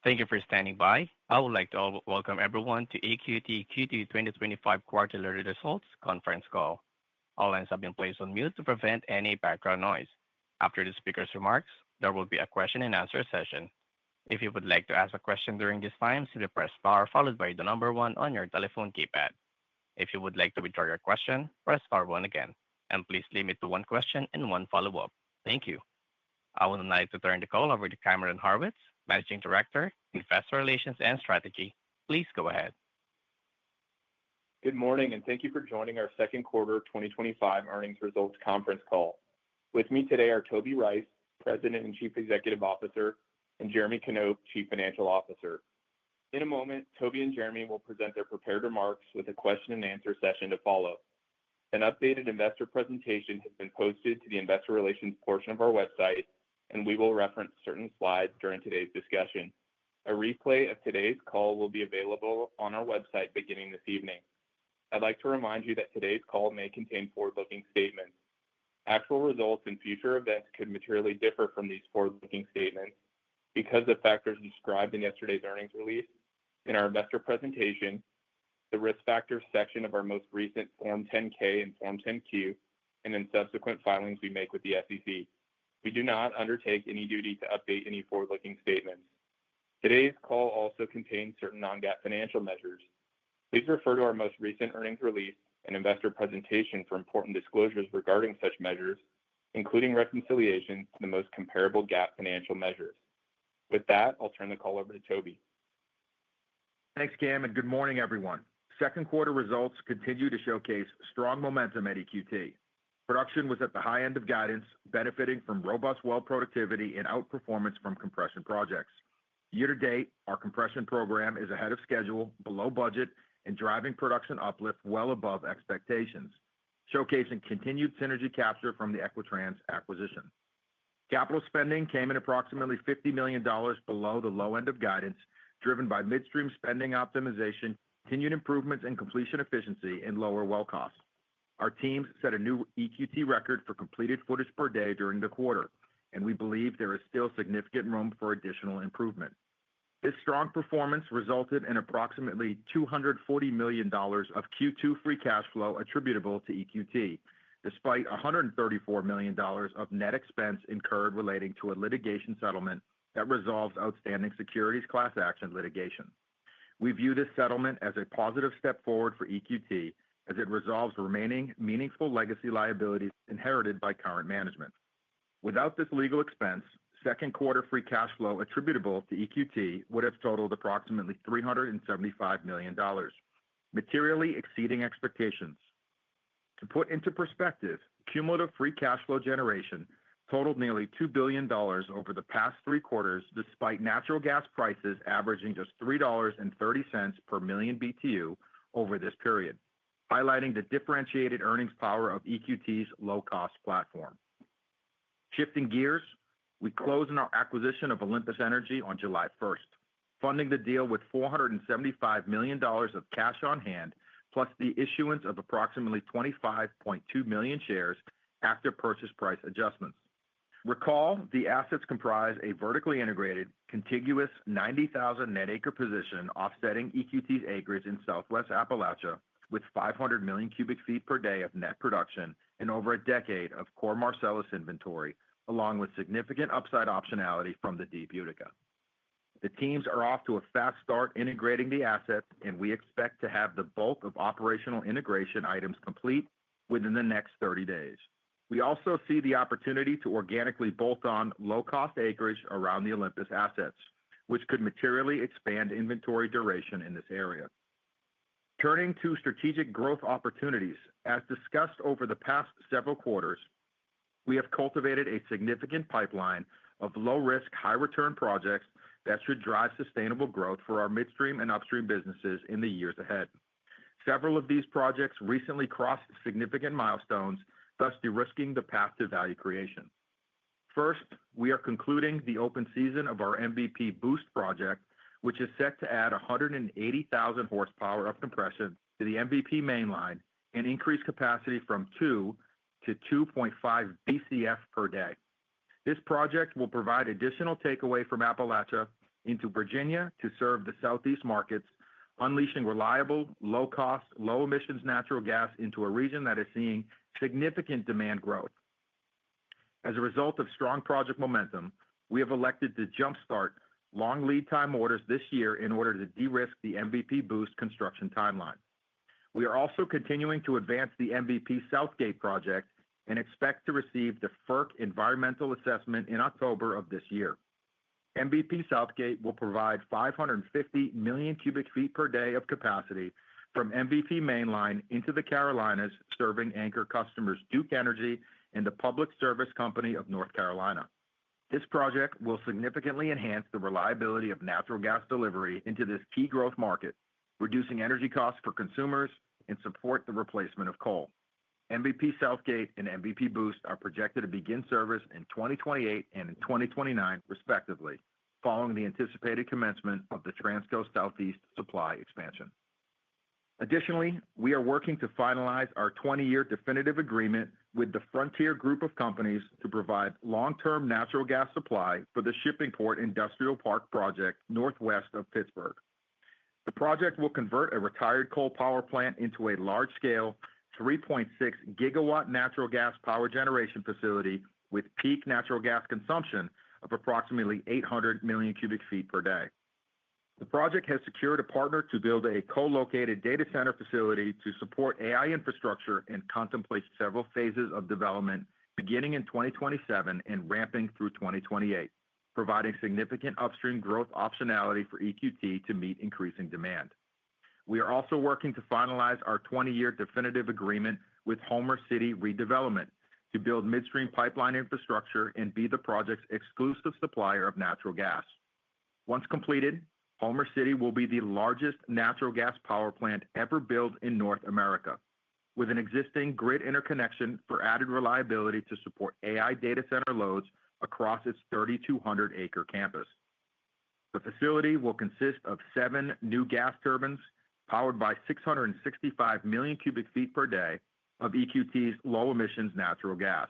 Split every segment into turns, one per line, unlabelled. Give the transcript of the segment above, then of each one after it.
Thank you for standing by. I would like to welcome everyone to EQT Q2 2025 quarterly results conference call. All lines have been placed on mute to prevent any background noise. After the speaker's remarks, there will be a question and answer session. If you would like to ask a question during this time, simply press star followed by the number one on your telephone keypad. If you would like to withdraw your question, press star one again. And please limit to one question and one follow-up. Thank you. I would like to turn the call over to Cameron Horwitz, Managing Director, Investor Relations and Strategy. Please go ahead.
Good morning, and thank you for joining our second quarter 2025 earnings results conference call. With me today are Toby Rice, President and Chief Executive Officer, and Jeremy Knope, Chief Financial Officer. In a moment, Toby and Jeremy will present their prepared remarks with a question and answer session to follow. An updated investor presentation has been posted to the Investor Relations portion of our website, and we will reference certain slides during today's discussion. A replay of today's call will be available on our website beginning this evening. I'd like to remind you that today's call may contain forward-looking statements. Actual results and future events could materially differ from these forward-looking statements because of factors described in yesterday's earnings release, in our investor presentation, the risk factors section of our most recent Form 10-K and Form 10-Q, and in subsequent filings we make with the SEC. We do not undertake any duty to update any forward-looking statements. Today's call also contains certain non-GAAP financial measures. Please refer to our most recent earnings release and investor presentation for important disclosures regarding such measures, including reconciliations to the most comparable GAAP financial measures. With that, I'll turn the call over to Toby.
Thanks, Cam, and good morning, everyone. Second quarter results continue to showcase strong momentum at EQT. Production was at the high end of guidance, benefiting from robust well productivity and outperformance from compression projects. Year to date, our compression program is ahead of schedule, below budget, and driving production uplift well above expectations, showcasing continued synergy capture from the Equitrans acquisition. Capital spending came in approximately $50 million below the low end of guidance, driven by midstream spending optimization, continued improvements in completion efficiency, and lower well costs. Our teams set a new EQT record for completed footage per day during the quarter, and we believe there is still significant room for additional improvement. This strong performance resulted in approximately $240 million of Q2 free cash flow attributable to EQT, despite $134 million of net expense incurred relating to a litigation settlement that resolves outstanding securities class action litigation. We view this settlement as a positive step forward for EQT as it resolves remaining meaningful legacy liabilities inherited by current management. Without this legal expense, second quarter free cash flow attributable to EQT would have totaled approximately $375 million, materially exceeding expectations. To put into perspective, cumulative free cash flow generation totaled nearly $2 billion over the past three quarters, despite natural gas prices averaging just $3.30 per million BTU over this period, highlighting the differentiated earnings power of EQT's low-cost platform. Shifting gears, we closed on our acquisition of Olympus Energy on July 1st, funding the deal with $475 million of cash on hand, plus the issuance of approximately 25.2 million shares after purchase price adjustments. Recall, the assets comprise a vertically integrated, contiguous 90,000 net acre position offsetting EQT's acreage in Southwest Appalachia, with 500 million cubic feet per day of net production and over a decade of core Marcellus inventory, along with significant upside optionality from the Deep Utica. The teams are off to a fast start integrating the assets, and we expect to have the bulk of operational integration items complete within the next 30 days. We also see the opportunity to organically bolt on low-cost acreage around the Olympus assets, which could materially expand inventory duration in this area. Turning to strategic growth opportunities, as discussed over the past several quarters, we have cultivated a significant pipeline of low-risk, high-return projects that should drive sustainable growth for our midstream and upstream businesses in the years ahead. Several of these projects recently crossed significant milestones, thus de-risking the path to value creation. First, we are concluding the open season of our MVP Boost project, which is set to add 180,000 horsepower of compression to the MVP mainline and increase capacity from 2 to 2.5 BCF per day. This project will provide additional takeaway from Appalachia, into Virginia to serve the Southeast markets, unleashing reliable, low-cost, low-emissions natural gas into a region that is seeing significant demand growth. As a result of strong project momentum, we have elected to jumpstart long lead time orders this year in order to de-risk the MVP Boost construction timeline. We are also continuing to advance the MVP Southgate project and expect to receive the FERC environmental assessment in October of this year. MVP Southgate will provide 550 million cubic feet per day of capacity from MVP Mainline into the Carolinas, serving anchor customers Duke Energy and the Public Service Company of North Carolina. This project will significantly enhance the reliability of natural gas delivery into this key growth market, reducing energy costs for consumers and support the replacement of coal. MVP Southgate and MVP Boost are projected to begin service in 2028 and in 2029, respectively, following the anticipated commencement of the Transco Southeast supply expansion. Additionally, we are working to finalize our 20-year definitive agreement with the Frontier Group of companies to provide long-term natural gas supply for the Shippingport Industrial Park project northwest of Pittsburgh. The project will convert a retired coal power plant into a large-scale 3.6 gigawatt natural gas power generation facility with peak natural gas consumption of approximately 800 million cubic feet per day. The project has secured a partner to build a co-located data center facility to support AI infrastructure and contemplates several phases of development beginning in 2027 and ramping through 2028, providing significant upstream growth optionality for EQT to meet increasing demand. We are also working to finalize our 20-year definitive agreement with Homer City Redevelopment to build midstream pipeline infrastructure and be the project's exclusive supplier of natural gas. Once completed, Homer City will be the largest natural gas power plant ever built in North America, with an existing grid interconnection for added reliability to support AI data center loads across its 3,200-acre campus. The facility will consist of 7 new gas turbines powered by 665 million cubic feet per day of EQT's low-emissions natural gas.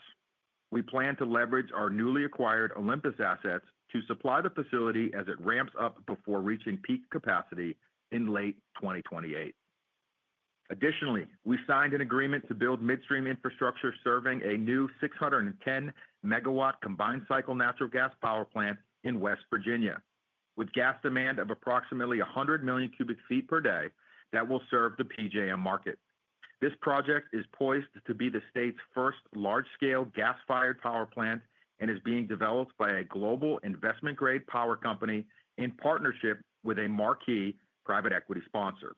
We plan to leverage our newly acquired Olympus assets to supply the facility as it ramps up before reaching peak capacity in late 2028. Additionally, we signed an agreement to build midstream infrastructure serving a new 610 megawatt combined cycle natural gas power plant in West Virginia, with gas demand of approximately 100 million cubic feet per day that will serve the PJM market. This project is poised to be the state's first large-scale gas-fired power plant and is being developed by a global investment-grade power company in partnership with a marquee private equity sponsor.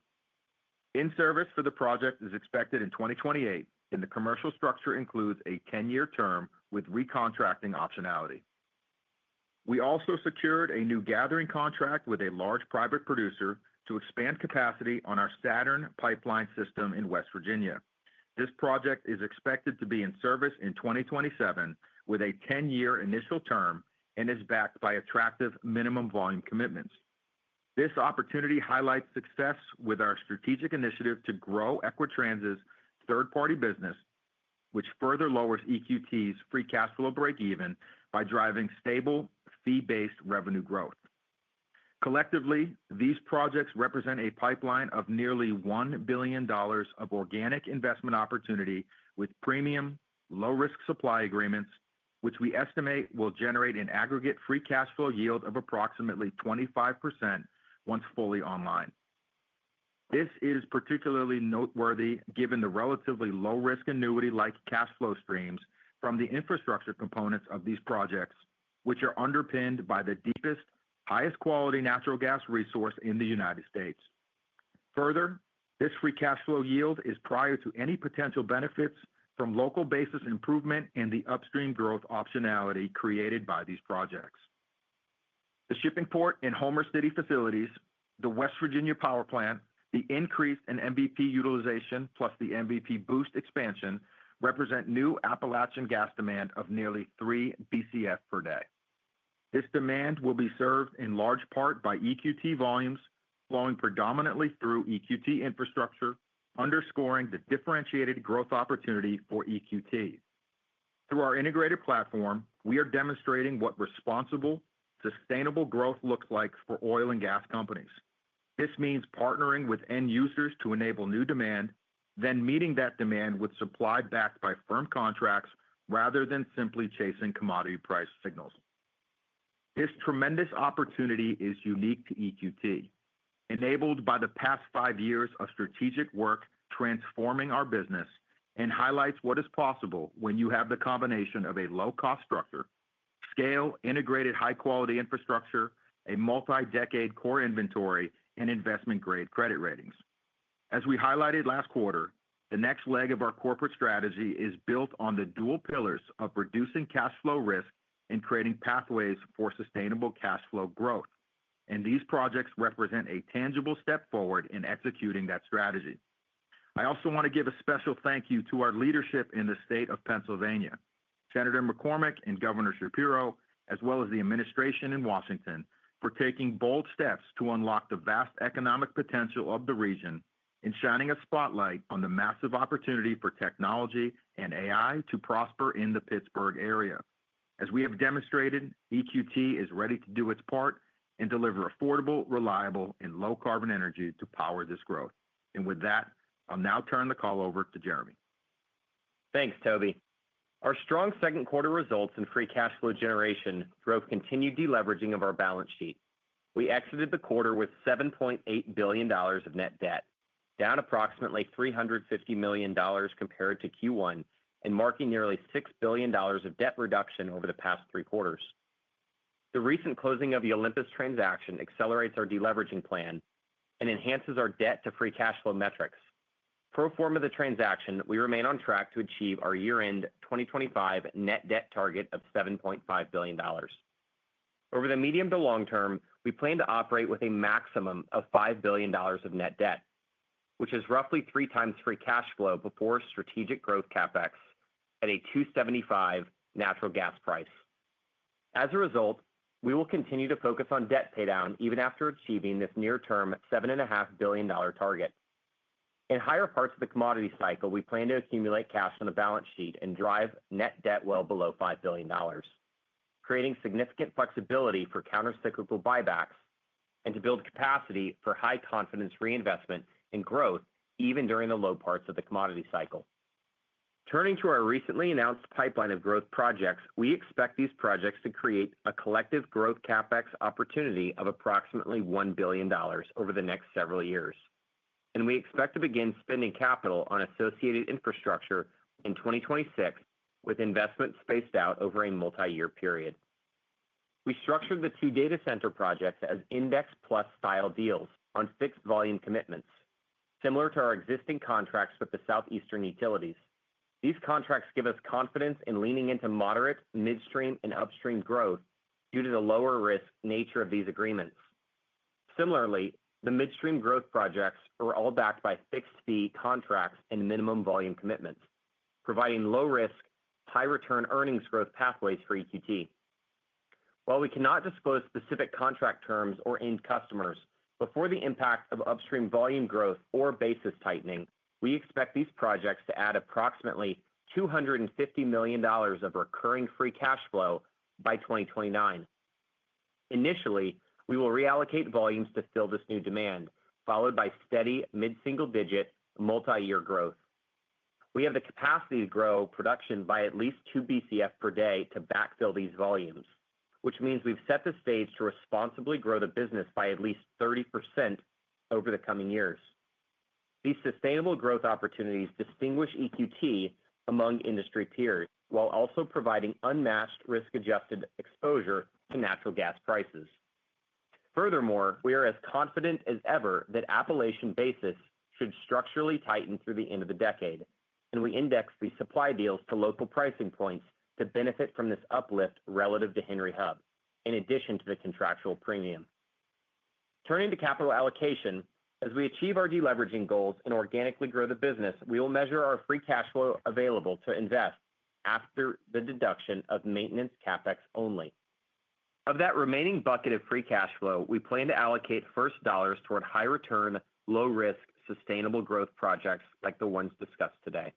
In-service for the project is expected in 2028, and the commercial structure includes a 10-year term with recontracting optionality. We also secured a new gathering contract with a large private producer to expand capacity on our Saturn pipeline system in West Virginia. This project is expected to be in service in 2027 with a 10-year initial term and is backed by attractive minimum volume commitments. This opportunity highlights success with our strategic initiative to grow Equitrans's third-party business, which further lowers EQT's free cash flow break-even by driving stable, fee-based revenue growth. Collectively, these projects represent a pipeline of nearly $1 billion of organic investment opportunity with premium, low-risk supply agreements, which we estimate will generate an aggregate free cash flow yield of approximately 25% once fully online. This is particularly noteworthy given the relatively low-risk annuity-like cash flow streams from the infrastructure components of these projects, which are underpinned by the deepest, highest quality natural gas resource in the United States. Further, this free cash flow yield is prior to any potential benefits from local basis improvement and the upstream growth optionality created by these projects. The Shippingport and Homer City facilities, the West Virginia power plant, the increase in MVP utilization plus the MVP Boost expansion represent new Appalachian gas demand of nearly 3 BCF per day. This demand will be served in large part by EQT volumes flowing predominantly through EQT infrastructure, underscoring the differentiated growth opportunity for EQT. Through our integrated platform, we are demonstrating what responsible, sustainable growth looks like for oil and gas companies. This means partnering with end users to enable new demand, then meeting that demand with supply backed by firm contracts rather than simply chasing commodity price signals. This tremendous opportunity is unique to EQT, enabled by the past 5 years of strategic work transforming our business, and highlights what is possible when you have the combination of a low-cost structure, scale, integrated high-quality infrastructure, a multi-decade core inventory, and investment-grade credit ratings. As we highlighted last quarter, the next leg of our corporate strategy is built on the dual pillars of reducing cash flow risk and creating pathways for sustainable cash flow growth. And these projects represent a tangible step forward in executing that strategy. I also want to give a special thank you to our leadership in the state of Pennsylvania, Senator McCormick and Governor Shapiro, as well as the administration in Washington, for taking bold steps to unlock the vast economic potential of the region and shining a spotlight on the massive opportunity for technology and AI to prosper in the Pittsburgh area. As we have demonstrated, EQT is ready to do its part and deliver affordable, reliable, and low-carbon energy to power this growth. And with that, I'll now turn the call over to Jeremy.
Thanks, Toby. Our strong second quarter results and free cash flow generation drove continued deleveraging of our balance sheet. We exited the quarter with $7.8 billion of net debt, down approximately $350 million compared to Q1, and marking nearly $6 billion of debt reduction over the past 3 quarters. The recent closing of the Olympus transaction accelerates our deleveraging plan and enhances our debt to free cash flow metrics. Pro forma the transaction, we remain on track to achieve our year-end 2025 net debt target of $7.5 billion. Over the medium to long term, we plan to operate with a maximum of $5 billion of net debt, which is roughly 3 times free cash flow before strategic growth capex at a $2.75 natural gas price. As a result, we will continue to focus on debt paydown even after achieving this near-term $7.5 billion target. In higher parts of the commodity cycle, we plan to accumulate cash on the balance sheet and drive net debt well below $5 billion, creating significant flexibility for countercyclical buybacks and to build capacity for high-confidence reinvestment and growth even during the low parts of the commodity cycle. Turning to our recently announced pipeline of growth projects, we expect these projects to create a collective growth capex opportunity of approximately $1 billion over the next several years. And we expect to begin spending capital on associated infrastructure in 2026 with investment spaced out over a multi-year period. We structured the 2 data center projects as index plus style deals on fixed volume commitments, similar to our existing contracts with the Southeastern utilities. These contracts give us confidence in leaning into moderate, midstream, and upstream growth due to the lower risk nature of these agreements. Similarly, the midstream growth projects are all backed by fixed fee contracts and minimum volume commitments, providing low risk, high return earnings growth pathways for EQT. While we cannot disclose specific contract terms or end customers, before the impact of upstream volume growth or basis tightening, we expect these projects to add approximately $250 million of recurring free cash flow by 2029. Initially, we will reallocate volumes to fill this new demand, followed by steady mid-single-digit multi-year growth. We have the capacity to grow production by at least 2 BCF per day to backfill these volumes, which means we've set the stage to responsibly grow the business by at least 30% over the coming years. These sustainable growth opportunities distinguish EQT among industry peers, while also providing unmatched risk-adjusted exposure to natural gas prices. Furthermore, we are as confident as ever that Appalachian basis should structurally tighten through the end of the decade, and we index these supply deals to local pricing points to benefit from this uplift relative to Henry Hub, in addition to the contractual premium. Turning to capital allocation, as we achieve our deleveraging goals and organically grow the business, we will measure our free cash flow available to invest after the deduction of maintenance capex only. Of that remaining bucket of free cash flow, we plan to allocate first dollars toward high return, low risk, sustainable growth projects like the ones discussed today.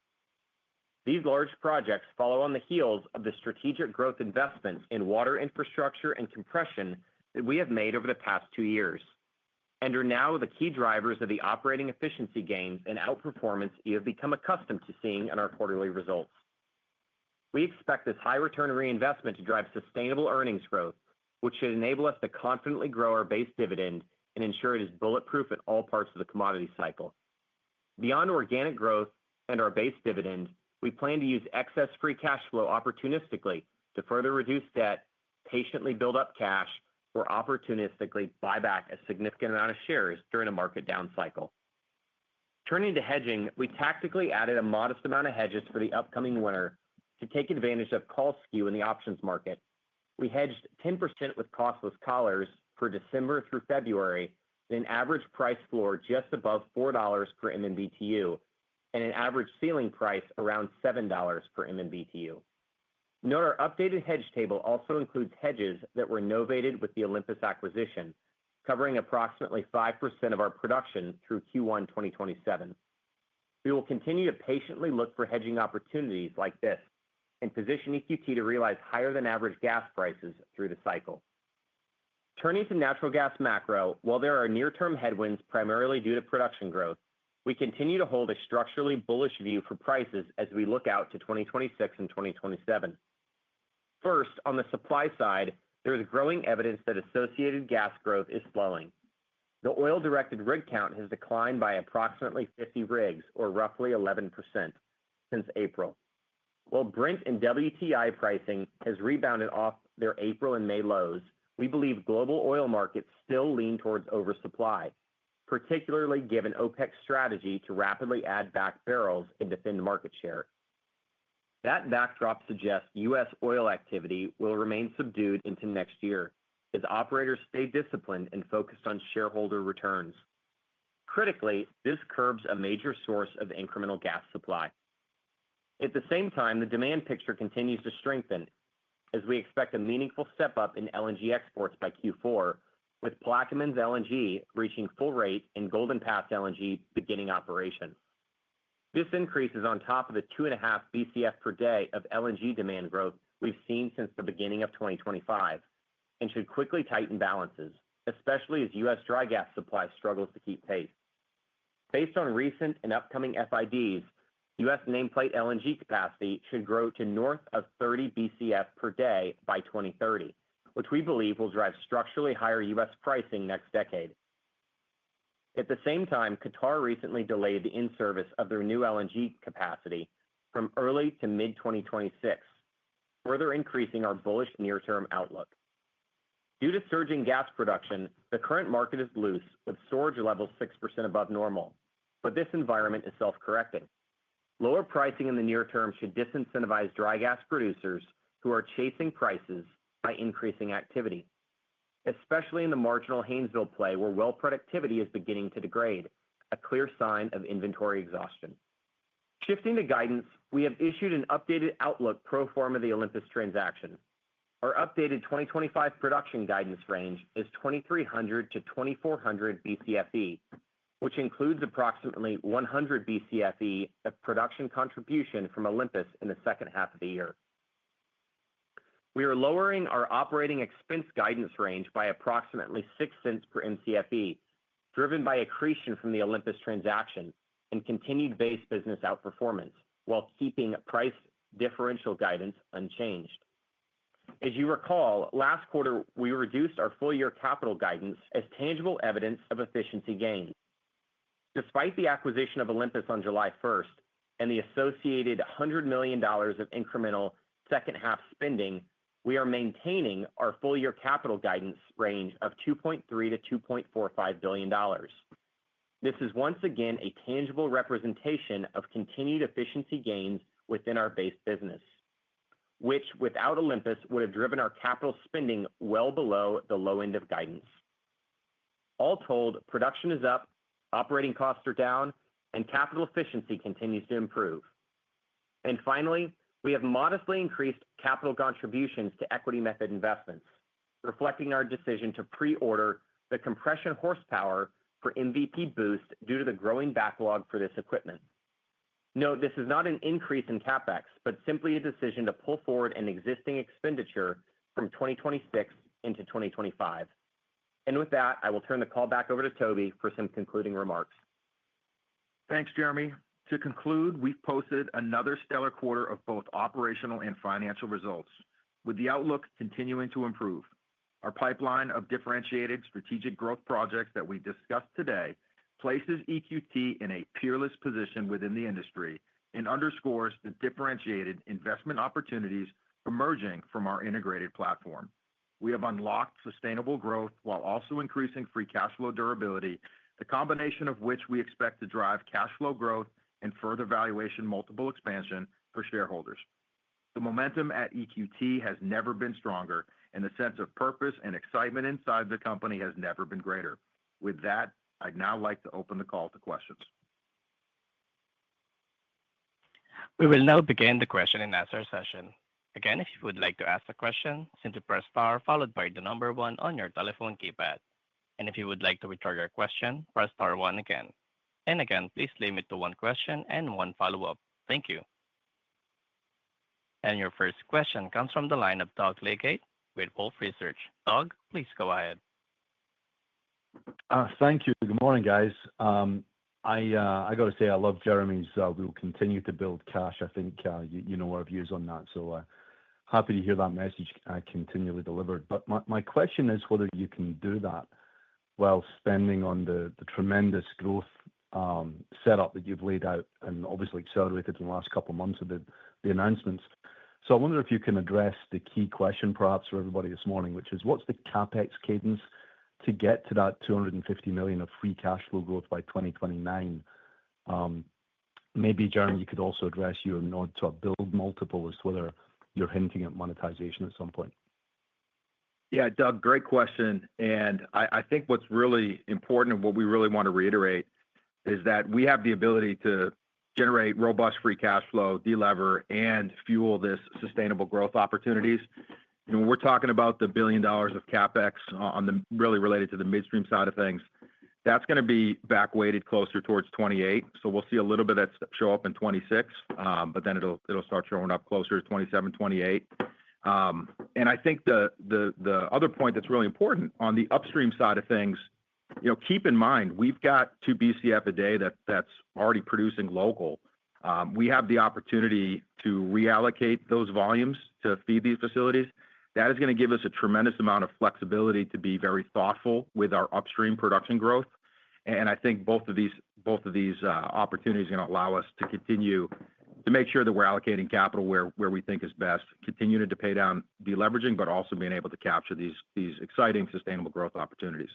These large projects follow on the heels of the strategic growth investments in water infrastructure and compression that we have made over the past 2 years, and are now the key drivers of the operating efficiency gains and outperformance you have become accustomed to seeing in our quarterly results. We expect this high return reinvestment to drive sustainable earnings growth, which should enable us to confidently grow our base dividend and ensure it is bulletproof in all parts of the commodity cycle. Beyond organic growth and our base dividend, we plan to use excess free cash flow opportunistically to further reduce debt, patiently build up cash, or opportunistically buy back a significant amount of shares during a market down cycle. Turning to hedging, we tactically added a modest amount of hedges for the upcoming winter to take advantage of call skew in the options market. We hedged 10% with costless collars for December through February at an average price floor just above $4 per MMBTU and an average ceiling price around $7 per MMBTU. Note our updated hedge table also includes hedges that were novated with the Olympus acquisition, covering approximately 5% of our production through Q1 2027. We will continue to patiently look for hedging opportunities like this and position EQT to realize higher than average gas prices through the cycle. Turning to natural gas macro, while there are near-term headwinds primarily due to production growth, we continue to hold a structurally bullish view for prices as we look out to 2026 and 2027. First, on the supply side, there is growing evidence that associated gas growth is slowing. The oil-directed rig count has declined by approximately 50 rigs, or roughly 11%, since April. While Brent and WTI pricing has rebounded off their April and May lows, we believe global oil markets still lean towards oversupply, particularly given OPEC's strategy to rapidly add back barrels and defend market share. That backdrop suggests U.S. oil activity will remain subdued into next year as operators stay disciplined and focused on shareholder returns. Critically, this curbs a major source of incremental gas supply. At the same time, the demand picture continues to strengthen as we expect a meaningful step up in LNG exports by Q4, with Plaquemines LNG reaching full rate and Golden Pass LNG beginning operation. This increase is on top of the 2.5 BCF per day of LNG demand growth we've seen since the beginning of 2025, and should quickly tighten balances, especially as U.S. dry gas supply struggles to keep pace. Based on recent and upcoming FIDs, U.S. nameplate LNG capacity should grow to north of 30 BCF per day by 2030, which we believe will drive structurally higher U.S. pricing next decade. At the same time, Qatar recently delayed the in-service of their new LNG capacity from early to mid-2026, further increasing our bullish near-term outlook. Due to surging gas production, the current market is loose, with storage levels 6% above normal, but this environment is self-correcting. Lower pricing in the near term should disincentivize dry gas producers who are chasing prices by increasing activity, especially in the marginal Haynesville play where well productivity is beginning to degrade, a clear sign of inventory exhaustion. Shifting to guidance, we have issued an updated outlook pro forma the Olympus transaction. Our updated 2025 production guidance range is 2,300 to 2,400 BCFE, which includes approximately 100 BCFE of production contribution from Olympus in the second half of the year. We are lowering our operating expense guidance range by approximately 6 cents per MCFE, driven by accretion from the Olympus transaction and continued base business outperformance, while keeping price differential guidance unchanged. As you recall, last quarter we reduced our full-year capital guidance as tangible evidence of efficiency gains. Despite the acquisition of Olympus on July 1st and the associated $100 million of incremental second-half spending, we are maintaining our full-year capital guidance range of $2.3 to $2.45 billion. This is once again a tangible representation of continued efficiency gains within our base business, which without Olympus would have driven our capital spending well below the low end of guidance. All told, production is up, operating costs are down, and capital efficiency continues to improve. And finally, we have modestly increased capital contributions to equity method investments, reflecting our decision to pre-order the compression horsepower for MVP Boost due to the growing backlog for this equipment. Note, this is not an increase in CapEx, but simply a decision to pull forward an existing expenditure from 2026 into 2025. And with that, I will turn the call back over to Toby for some concluding remarks.
Thanks, Jeremy. To conclude, we've posted another stellar quarter of both operational and financial results, with the outlook continuing to improve. Our pipeline of differentiated strategic growth projects that we discussed today places EQT in a peerless position within the industry and underscores the differentiated investment opportunities emerging from our integrated platform. We have unlocked sustainable growth while also increasing free cash flow durability, the combination of which we expect to drive cash flow growth and further valuation multiple expansion for shareholders. The momentum at EQT has never been stronger, and the sense of purpose and excitement inside the company has never been greater. With that, I'd now like to open the call to questions.
We will now begin the question and answer session. Again, if you would like to ask a question, simply press star followed by the number one on your telephone keypad. And if you would like to withdraw your question, press star one again. And again, please limit to one question and one follow-up. Thank you. And your first question comes from the line of Doug Leggate with Wolfe Research. Doug, please go ahead.
Thank you. Good morning, guys. I got to say, I love Jeremy's. We will continue to build cash. I think you know our views on that. So happy to hear that message continually delivered. But my question is whether you can do that while spending on the tremendous growth setup that you've laid out and obviously accelerated in the last couple of months of the announcements. So I wonder if you can address the key question perhaps for everybody this morning, which is what's the CapEx cadence to get to that $250 million of free cash flow growth by 2029? Maybe, Jeremy, you could also address your nod to a build multiple as to whether you're hinting at monetization at some point.
Yeah, Doug, great question. And I think what's really important and what we really want to reiterate is that we have the ability to generate robust free cash flow, delever, and fuel this sustainable growth opportunities. You know, we're talking about the $1 billion of CapEx on the really related to the midstream side of things. That's going to be back weighted closer towards 28. So we'll see a little bit that show up in 26, but then it'll start showing up closer to 27, 28. And I think the other point that's really important on the upstream side of things, you know, keep in mind, we've got 2 BCF a day that's already producing local. We have the opportunity to reallocate those volumes to feed these facilities. That is going to give us a tremendous amount of flexibility to be very thoughtful with our upstream production growth. And I think both of these opportunities are going to allow us to continue to make sure that we're allocating capital where we think is best, continuing to pay down deleveraging, but also being able to capture these exciting sustainable growth opportunities.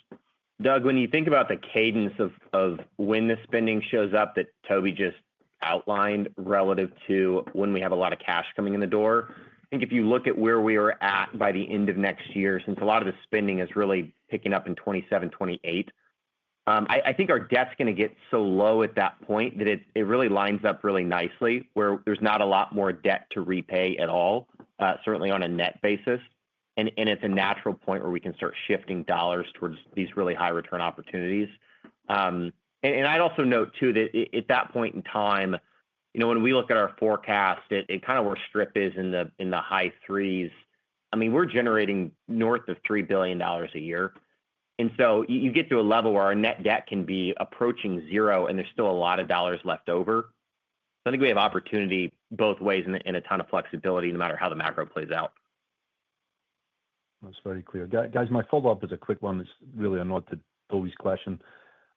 Doug, when you think about the cadence of when the spending shows up that Toby just outlined relative to when we have a lot of cash coming in the door, I think if you look at where we are at by the end of next year, since a lot of the spending is really picking up in 27, 28, I think our debt's going to get so low at that point that it really lines up really nicely where there's not a lot more debt to repay at all, certainly on a net basis. And it's a natural point where we can start shifting dollars towards these really high return opportunities. And I'd also note too that at that point in time, you know, when we look at our forecast, it kind of where strip is in the high threes. I mean, we're generating north of $3 billion a year. And so you get to a level where our net debt can be approaching zero and there's still a lot of dollars left over. So I think we have opportunity both ways and a ton of flexibility no matter how the macro plays out.
That's very clear. Guys, my follow-up is a quick one. It's really a nod to Toby's question.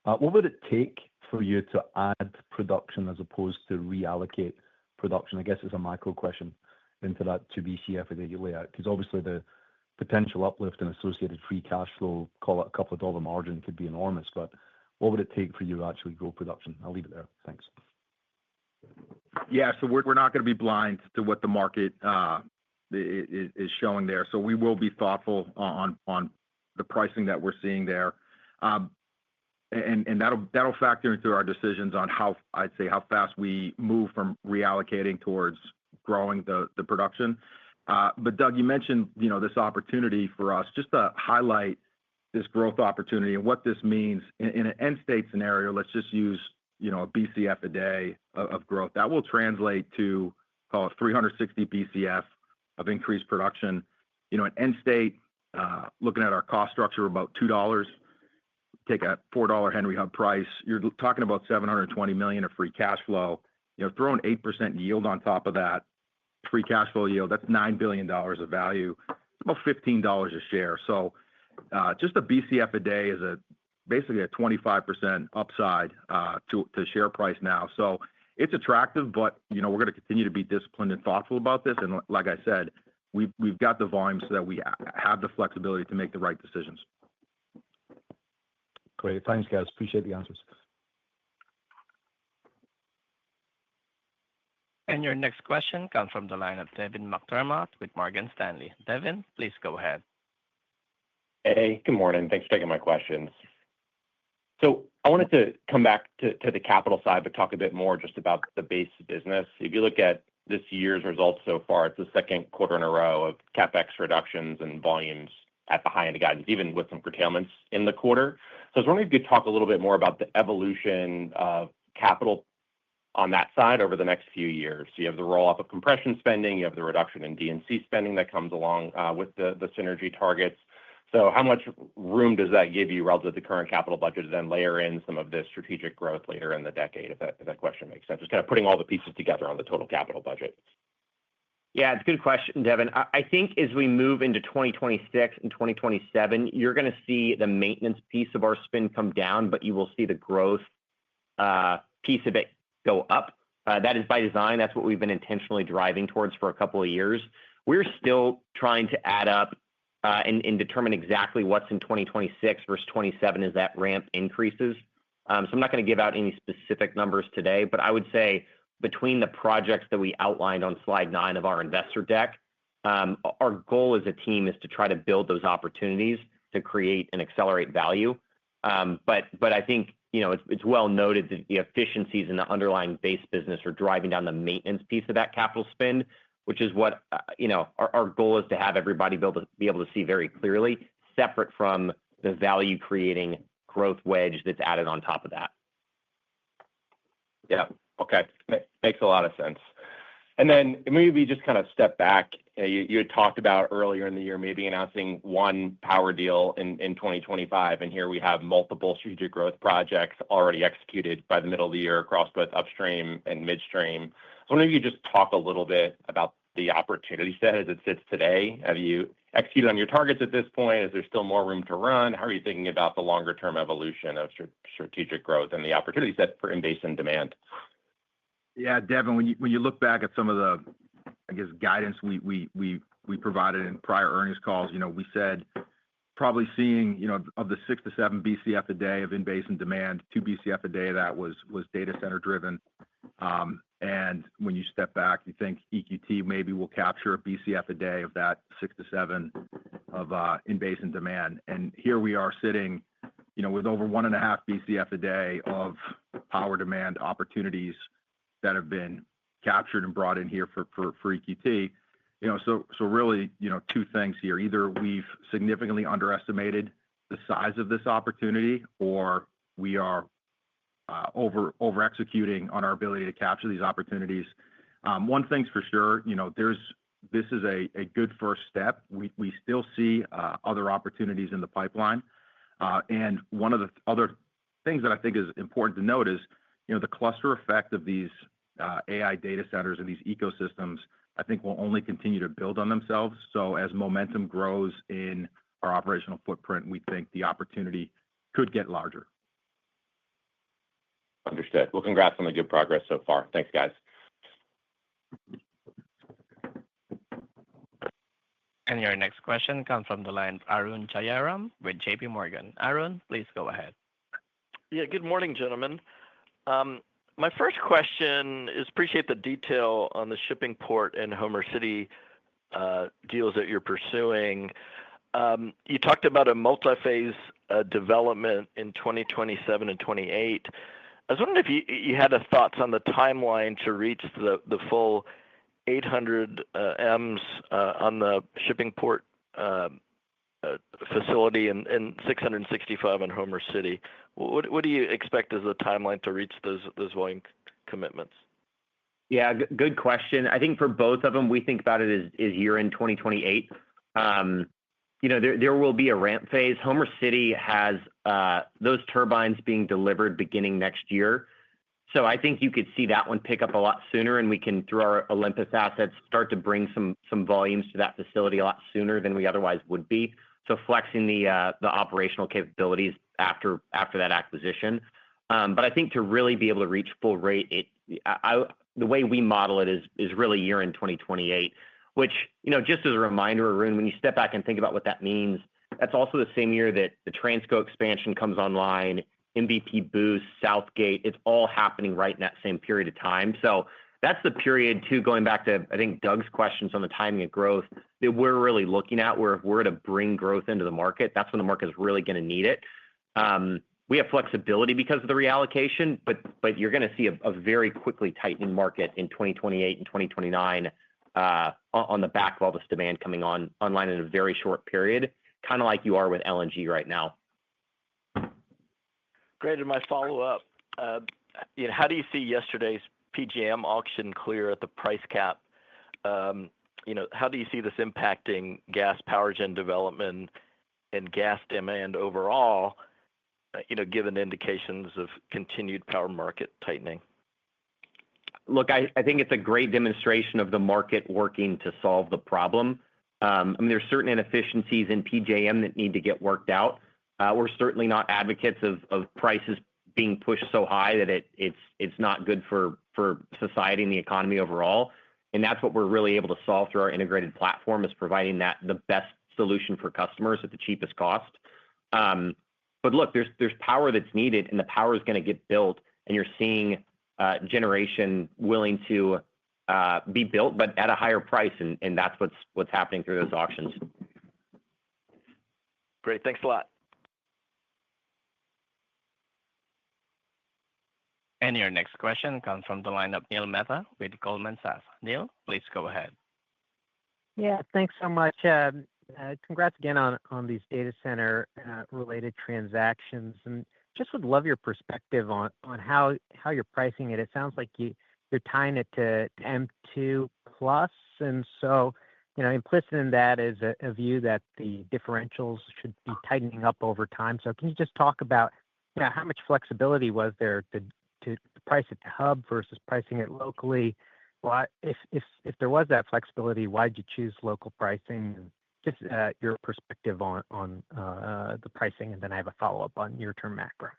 What would it take for you to add production as opposed to reallocate production? I guess it's a macro question into that 2 BCF that you lay out, because obviously the potential uplift in associated free cash flow, call it a couple of dollar margin, could be enormous. But what would it take for you to actually grow production? I'll leave it there. Thanks.
Yeah, so we're not going to be blind to what the market is showing there. So we will be thoughtful on the pricing that we're seeing there. And that'll factor into our decisions on how fast we move from reallocating towards growing the production. But Doug, you mentioned, you know, this opportunity for us just to highlight this growth opportunity and what this means in an end state scenario. Let's just use, a BCF a day of growth. That will translate to, call it 360 BCF of increased production. At end state, looking at our cost structure, about $2, take a $4 Henry Hub price, you're talking about $720 million of free cash flow. Throwing 8% yield on top of that, free cash flow yield, that's $9 billion of value. It's about $15 a share. So just a BCF a day is basically a 25% upside to share price now. So it's attractive, but we're going to continue to be disciplined and thoughtful about this. And like I said, we've got the volume so that we have the flexibility to make the right decisions.
Great. Thanks, guys. Appreciate the answers.
And your next question comes from the line of Devin McDermott with Morgan Stanley. Devin, please go ahead.
Hey, good morning. Thanks for taking my questions. So I wanted to come back to the capital side, but talk a bit more just about the base business. If you look at this year's results so far, it's the second quarter in a row of CapEx reductions and volumes at the high end of guidance, even with some curtailments in the quarter. So I was wondering if you could talk a little bit more about the evolution of capital on that side over the next few years. So you have the roll-up of compression spending, you have the reduction in D&C spending that comes along with the synergy targets. So how much room does that give you relative to the current capital budget to then layer in some of this strategic growth later in the decade, if that question makes sense? Just kind of putting all the pieces together on the total capital budget.
Yeah, it's a good question, Devin. I think as we move into 2026 and 2027, you're going to see the maintenance piece of our spend come down, but you will see the growth piece of it go up. That is by design. That's what we've been intentionally driving towards for a couple of years. We're still trying to add up and determine exactly what's in 2026 versus 27 as that ramp increases. So I'm not going to give out any specific numbers today, but I would say between the projects that we outlined on slide 9 of our investor deck, our goal as a team is to try to build those opportunities to create and accelerate value. But I think it's well noted that the efficiencies in the underlying base business are driving down the maintenance piece of that capital spend, which is what our goal is to have everybody be able to see very clearly, separate from the value creating growth wedge that's added on top of that.
Yeah. Okay. Makes a lot of sense. And then maybe just kind of step back. You had talked about earlier in the year maybe announcing one power deal in 2025, and here we have multiple strategic growth projects already executed by the middle of the year across both upstream and midstream. So I wonder if you could just talk a little bit about the opportunity set as it sits today. Have you executed on your targets at this point? Is there still more room to run? How are you thinking about the longer-term evolution of strategic growth and the opportunity set for in-basin demand?
Yeah, Devin, when you look back at some of the, I guess, guidance we provided in prior earnings calls, we said probably seeing, of the 6 to 7 BCF a day of in-basin demand, 2 BCF a day of that was data center driven. And when you step back, you think EQT maybe will capture a BCF a day of that 6 to 7 of in-basin demand. And here we are sitting, with over 1.5 BCF a day of power demand opportunities that have been captured and brought in here for EQT. So really, two things here. Either we've significantly underestimated the size of this opportunity, or we are over executing on our ability to capture these opportunities. One thing's for sure, this is a good first step. We still see other opportunities in the pipeline. And one of the other things that I think is important to note is, the cluster effect of these AI data centers and these ecosystems, I think will only continue to build on themselves. So as momentum grows in our operational footprint, we think the opportunity could get larger.
Understood. Well, congrats on the good progress so far. Thanks, guys.
And your next question comes from the line of Arun Jayaram with JP Morgan. Arun, please go ahead.
Yeah, good morning, gentlemen. My first question is, appreciate the detail on the shipping port and Homer City deals that you're pursuing. You talked about a multi-phase development in 2027 and 2028. I was wondering if you had thoughts on the timeline to reach the full 800 Ms on the shipping port facility and 665 in Homer City. What do you expect as a timeline to reach those volume commitments?
Yeah, good question. I think for both of them, we think about it as year-end 2028. There will be a ramp phase. Homer City has those turbines being delivered beginning next year. So I think you could see that one pick up a lot sooner, and we can, through our Olympus assets, start to bring some volumes to that facility a lot sooner than we otherwise would be. So flexing the operational capabilities after that acquisition. But I think to really be able to reach full rate, the way we model it is really year-end 2028, which, just as a reminder, Arun, when you step back and think about what that means, that's also the same year that the Transco expansion comes online, MVP Boost, Southgate. It's all happening right in that same period of time. So that's the period, too, going back to, I think, Doug's questions on the timing of growth that we're really looking at, where if we're to bring growth into the market, that's when the market is really going to need it. We have flexibility because of the reallocation, but you're going to see a very quickly tightening market in 2028 and 2029 on the back of all this demand coming online in a very short period, kind of like you are with LNG right now.
Great. And my follow-up, how do you see yesterday's PJM auction clear at the price cap? How do you see this impacting gas power gen development and gas demand overall, given indications of continued power market tightening?
Look, I think it's a great demonstration of the market working to solve the problem. There's certain inefficiencies in PJM that need to get worked out. We're certainly not advocates of prices being pushed so high that it's not good for society and the economy overall. And that's what we're really able to solve through our integrated platform, is providing the best solution for customers at the cheapest cost. But look, there's power that's needed, and the power is going to get built, and you're seeing generation willing to be built, but at a higher price, and that's what's happening through those auctions.
Great. Thanks a lot.
And your next question comes from the line of Neil Mehta with Goldman Sachs. Neil, please go ahead.
Yeah, thanks so much. Congrats again on these data center related transactions, and just would love your perspective on how you're pricing it. It sounds like you're tying it to M2 plus, and so implicit in that is a view that the differentials should be tightening up over time. So can you just talk about how much flexibility was there to price it to hub versus pricing it locally? Why, if there was that flexibility, why did you choose local pricing? Just your perspective on the pricing, and then I have a follow-up on near-term macro.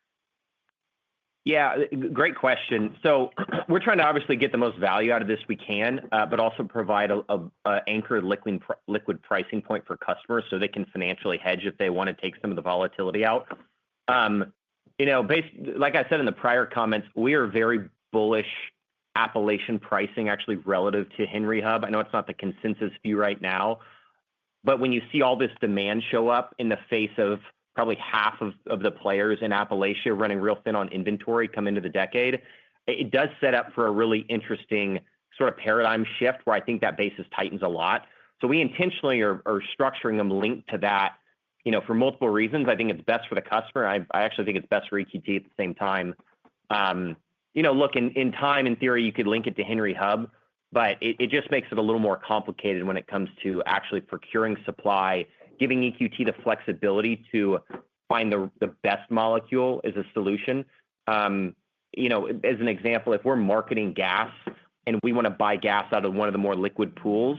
Yeah, great question. So we're trying to obviously get the most value out of this we can, but also provide a anchored liquid pricing point for customers so they can financially hedge if they want to take some of the volatility out. Like I said in the prior comments, we are very bullish Appalachian pricing actually relative to Henry Hub. I know it's not the consensus view right now, but when you see all this demand show up in the face of probably half of the players in Appalachia running real thin on inventory come into the decade, it does set up for a really interesting sort of paradigm shift where I think that basis tightens a lot. So we intentionally are structuring them linked to that, for multiple reasons. I think it's best for the customer. I actually think it's best for EQT at the same time. Look, in time, in theory, you could link it to Henry Hub, but it just makes it a little more complicated when it comes to actually procuring supply, giving EQT the flexibility to find the best molecule as a solution. As an example, if we're marketing gas and we want to buy gas out of one of the more liquid pools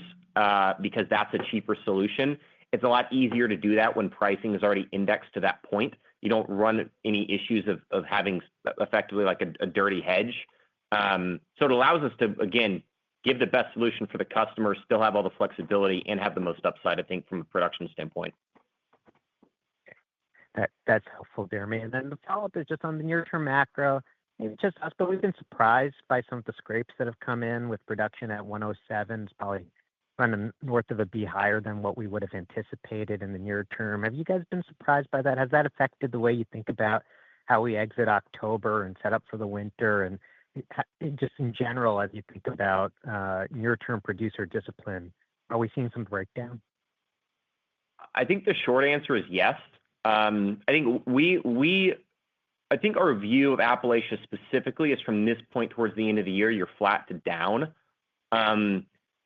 because that's a cheaper solution, it's a lot easier to do that when pricing is already indexed to that point. You don't run any issues of having effectively like a dirty hedge. So it allows us to, again, give the best solution for the customer, still have all the flexibility, and have the most upside, I think, from a production standpoint.
That's helpful, Jeremy. And then the follow-up is just on the near-term macro. Maybe just us, but we've been surprised by some of the scrapes that have come in with production at 107. It's probably running north of a B higher than what we would have anticipated in the near term. Have you guys been surprised by that? Has that affected the way you think about how we exit October and set up for the winter? And just in general, as you think about near-term producer discipline, are we seeing some breakdown?
I think the short answer is yes. I think our view of Appalachia specifically is from this point towards the end of the year, you're flat to down.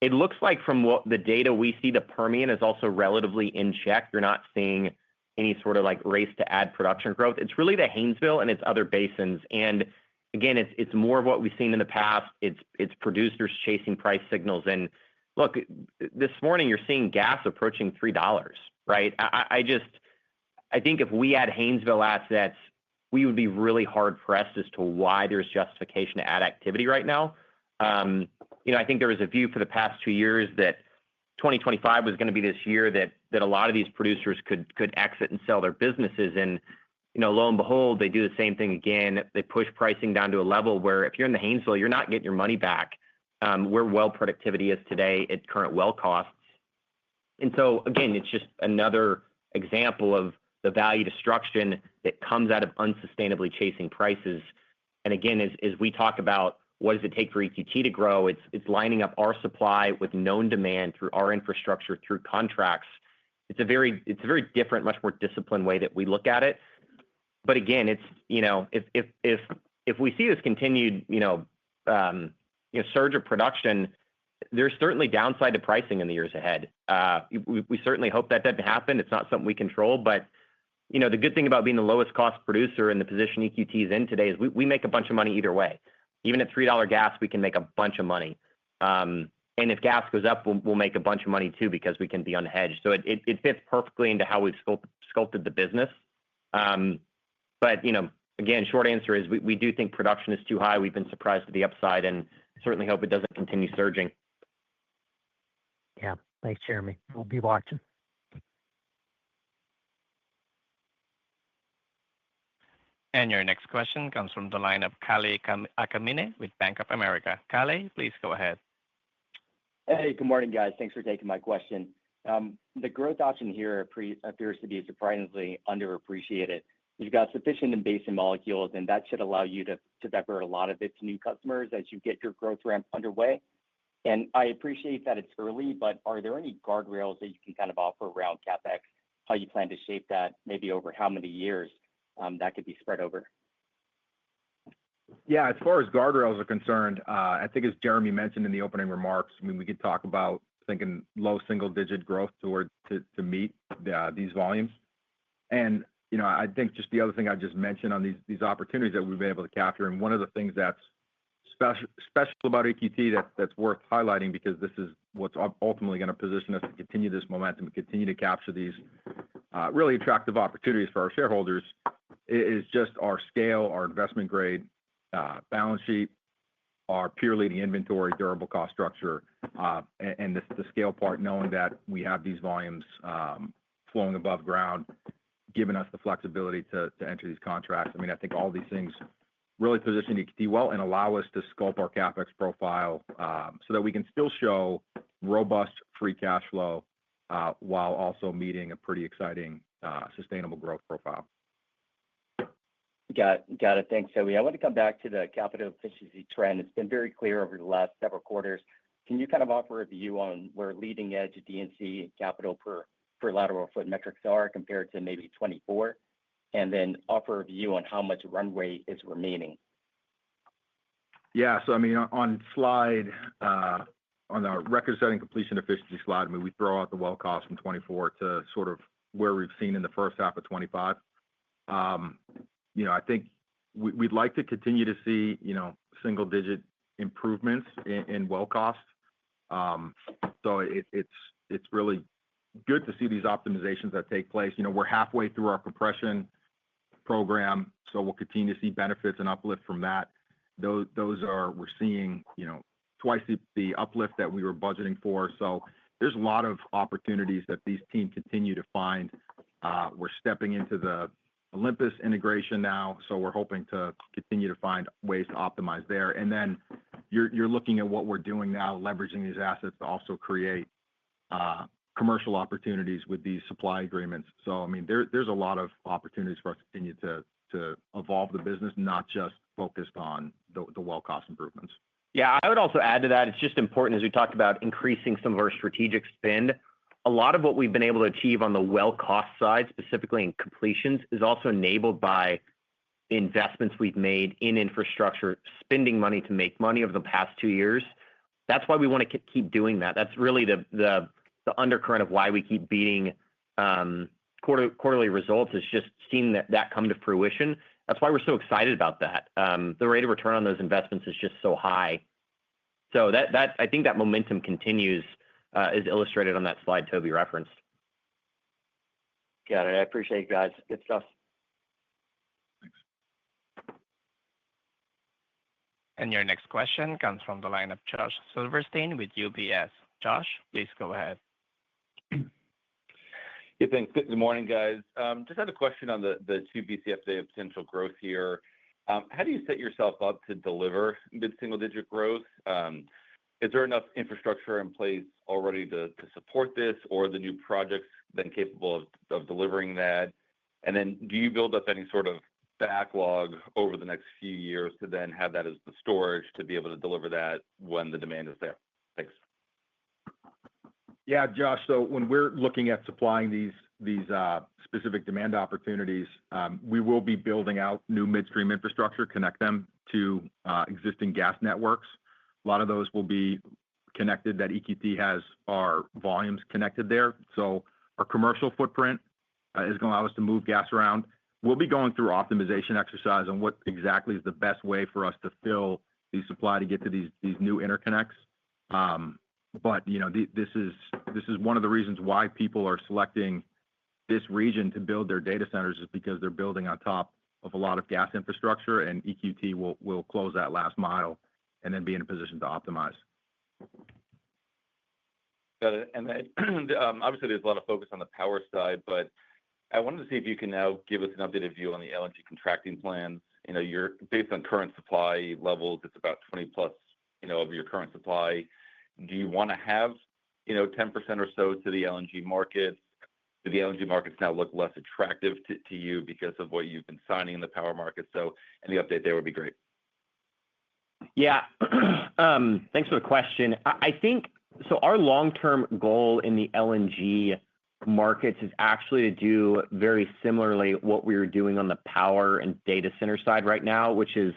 It looks like from what the data we see, the Permian is also relatively in check. You're not seeing any sort of like race to add production growth. It's really the Haynesville and its other basins. And again, it's more of what we've seen in the past. It's producers chasing price signals. And look, this morning you're seeing gas approaching $3, right? I think if we had Haynesville assets, we would be really hard pressed as to why there's justification to add activity right now. I think there was a view for the past 2 years that 2025 was going to be this year that a lot of these producers could exit and sell their businesses. And, lo and behold, they do the same thing again. They push pricing down to a level where if you're in the Haynesville, you're not getting your money back where well productivity is today at current well costs. And so, again, it's just another example of the value destruction that comes out of unsustainably chasing prices. And again, as we talk about what does it take for EQT to grow, it's lining up our supply with known demand through our infrastructure, through contracts. It's a very different, much more disciplined way that we look at it. But again, it's if we see this continued surge of production, there's certainly downside to pricing in the years ahead. We certainly hope that doesn't happen. It's not something we control, but the good thing about being the lowest cost producer in the position EQT is in today is we make a bunch of money either way. Even at $3 gas, we can make a bunch of money. And if gas goes up, we'll make a bunch of money too because we can be unhedged. So it fits perfectly into how we've sculpted the business. But again, short answer is we do think production is too high. We've been surprised at the upside and certainly hope it doesn't continue surging.
Yeah. Thanks, Jeremy. We'll be watching.
And your next question comes from the line of Kalei Akamine with Bank of America. Kalei, please go ahead.
Hey, good morning, guys. Thanks for taking my question. The growth option here appears to be surprisingly underappreciated. You've got sufficient in basin molecules, and that should allow you to divert a lot of it to new customers as you get your growth ramp underway. And I appreciate that it's early, but are there any guardrails that you can kind of offer around CapEx, how you plan to shape that, maybe over how many years that could be spread over?
Yeah, as far as guardrails are concerned, I think as Jeremy mentioned in the opening remarks, we could talk about thinking low single-digit growth to meet these volumes. And, I think just the other thing I just mentioned on these opportunities that we've been able to capture, and one of the things that's special about EQT that's worth highlighting because this is what's ultimately going to position us to continue this momentum and continue to capture these really attractive opportunities for our shareholders is just our scale, our investment grade balance sheet, our peer leading inventory, durable cost structure, and the scale part, knowing that we have these volumes flowing above ground, giving us the flexibility to enter these contracts. I think all these things really position EQT well and allow us to sculpt our CapEx profile so that we can still show robust free cash flow while also meeting a pretty exciting sustainable growth profile.
Got it. Thanks, Toby. I want to come back to the capital efficiency trend. It's been very clear over the last several quarters. Can you kind of offer a view on where leading edge D&C capital per lateral foot metrics are compared to maybe 24? And then offer a view on how much runway is remaining.
Yeah, so on slide, on the record-setting completion efficiency slide, we throw out the well cost from 24 to sort of where we've seen in the first half of 25. I think we'd like to continue to see, single-digit improvements in well cost. So it's really good to see these optimizations that take place. We're halfway through our compression program, so we'll continue to see benefits and uplift from that. We're seeing, twice the uplift that we were budgeting for. So there's a lot of opportunities that these teams continue to find. We're stepping into the Olympus integration now, so we're hoping to continue to find ways to optimize there. And then you're looking at what we're doing now, leveraging these assets to also create commercial opportunities with these supply agreements. So, there's a lot of opportunities for us to continue to evolve the business, not just focused on the well cost improvements.
Yeah, I would also add to that, it's just important as we talked about increasing some of our strategic spend a lot of what we've been able to achieve on the well cost side, specifically in completions, is also enabled by the investments we've made in infrastructure, spending money to make money over the past 2 years. That's why we want to keep doing that. That's really the undercurrent of why we keep beating quarterly results, is just seeing that come to fruition. That's why we're so excited about that. The rate of return on those investments is just so high. So I think that momentum continues, is illustrated on that slide Toby referenced.
Got it. I appreciate it, guys. Good stuff.
And your next question comes from the line of Josh Silverstein with UBS. Josh, please go ahead.
Yeah, thanks. Good morning, guys. Just had a question on the 2 BCF day of potential growth here. How do you set yourself up to deliver mid-single-digit growth? Is there enough infrastructure in place already to support this, or are the new projects then capable of delivering that? And then do you build up any sort of backlog over the next few years to then have that as the storage to be able to deliver that when the demand is there? Thanks.
Yeah, Josh. So when we're looking at supplying these specific demand opportunities, we will be building out new midstream infrastructure, connect them to existing gas networks. A lot of those will be connected that EQT has our volumes connected there. So our commercial footprint is going to allow us to move gas around. We'll be going through optimization exercise on what exactly is the best way for us to fill the supply to get to these new interconnects. But this is one of the reasons why people are selecting this region to build their data centers, is because they're building on top of a lot of gas infrastructure, and EQT will close that last mile and then be in a position to optimize.
Got it. And then obviously there's a lot of focus on the power side, but I wanted to see if you can now give us an updated view on the LNG contracting plans. You're based on current supply levels, it's about 20 plus, of your current supply. Do you want to have, 10% or so to the LNG market? Do the LNG markets now look less attractive to you because of what you've been signing in the power market? So any update there would be great.
Yeah. Thanks for the question. I think so. Our long-term goal in the LNG markets is actually to do very similarly what we are doing on the power and data center side right now, which is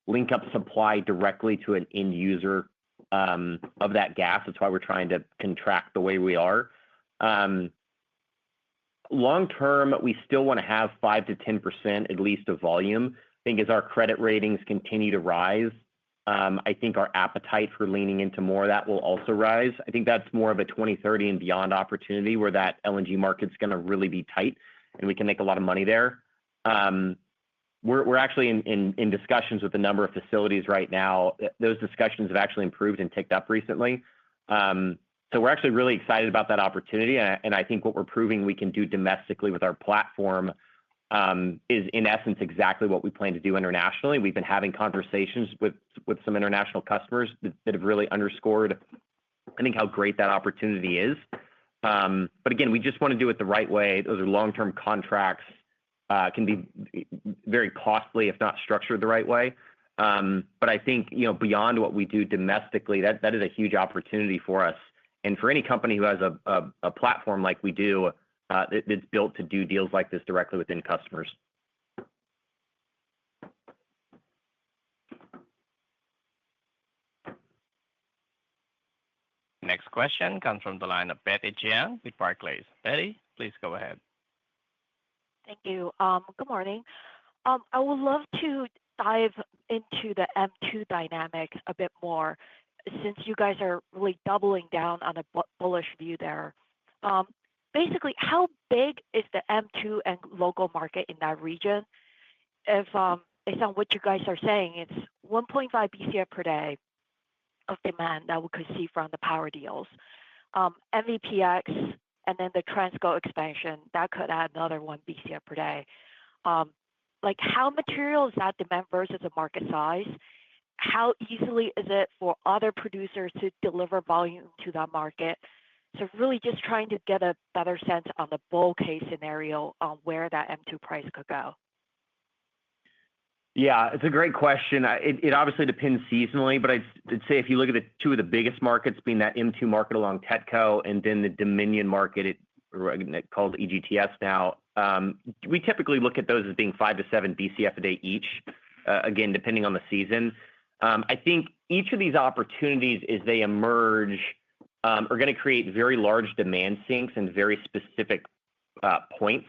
link up supply directly to an end user of that gas. That's why we're trying to contract the way we are. Long term, we still want to have 5 to 10% at least of volume. I think as our credit ratings continue to rise, I think our appetite for leaning into more of that will also rise. I think that's more of a 2030 and beyond opportunity where that LNG market's going to really be tight and we can make a lot of money there. We're actually in discussions with a number of facilities right now. Those discussions have actually improved and ticked up recently. So we're actually really excited about that opportunity. And I think what we're proving we can do domestically with our platform is in essence exactly what we plan to do internationally. We've been having conversations with some international customers that have really underscored, I think, how great that opportunity is. But again, we just want to do it the right way. Those are long-term contracts, can be very costly if not structured the right way. But I think, beyond what we do domestically, that is a huge opportunity for us. And for any company who has a platform like we do, that's built to do deals like this directly within customers.
Next question comes from the line of Betty Jiang with Barclays. Betty, please go ahead.
Thank you. Good morning. I would love to dive into the M2 dynamic a bit more since you guys are really doubling down on a bullish view there. Basically, how big is the M2 and local market in that region? If based on what you guys are saying, it's 1.5 BCF per day of demand that we could see from the power deals. MVPX and then the Transco expansion, that could add another 1 BCF per day. How material is that demand versus the market size? How easily is it for other producers to deliver volume to that market? So really just trying to get a better sense on the bull case scenario on where that M2 price could go.
Yeah, it's a great question. It obviously depends seasonally, but I'd say if you look at the two of the biggest markets, being that M2 market along TETCO and then the Dominion market, called EGTS now, we typically look at those as being 5 to 7 BCF a day each, again, depending on the season. I think each of these opportunities, as they emerge, are going to create very large demand sinks and very specific points.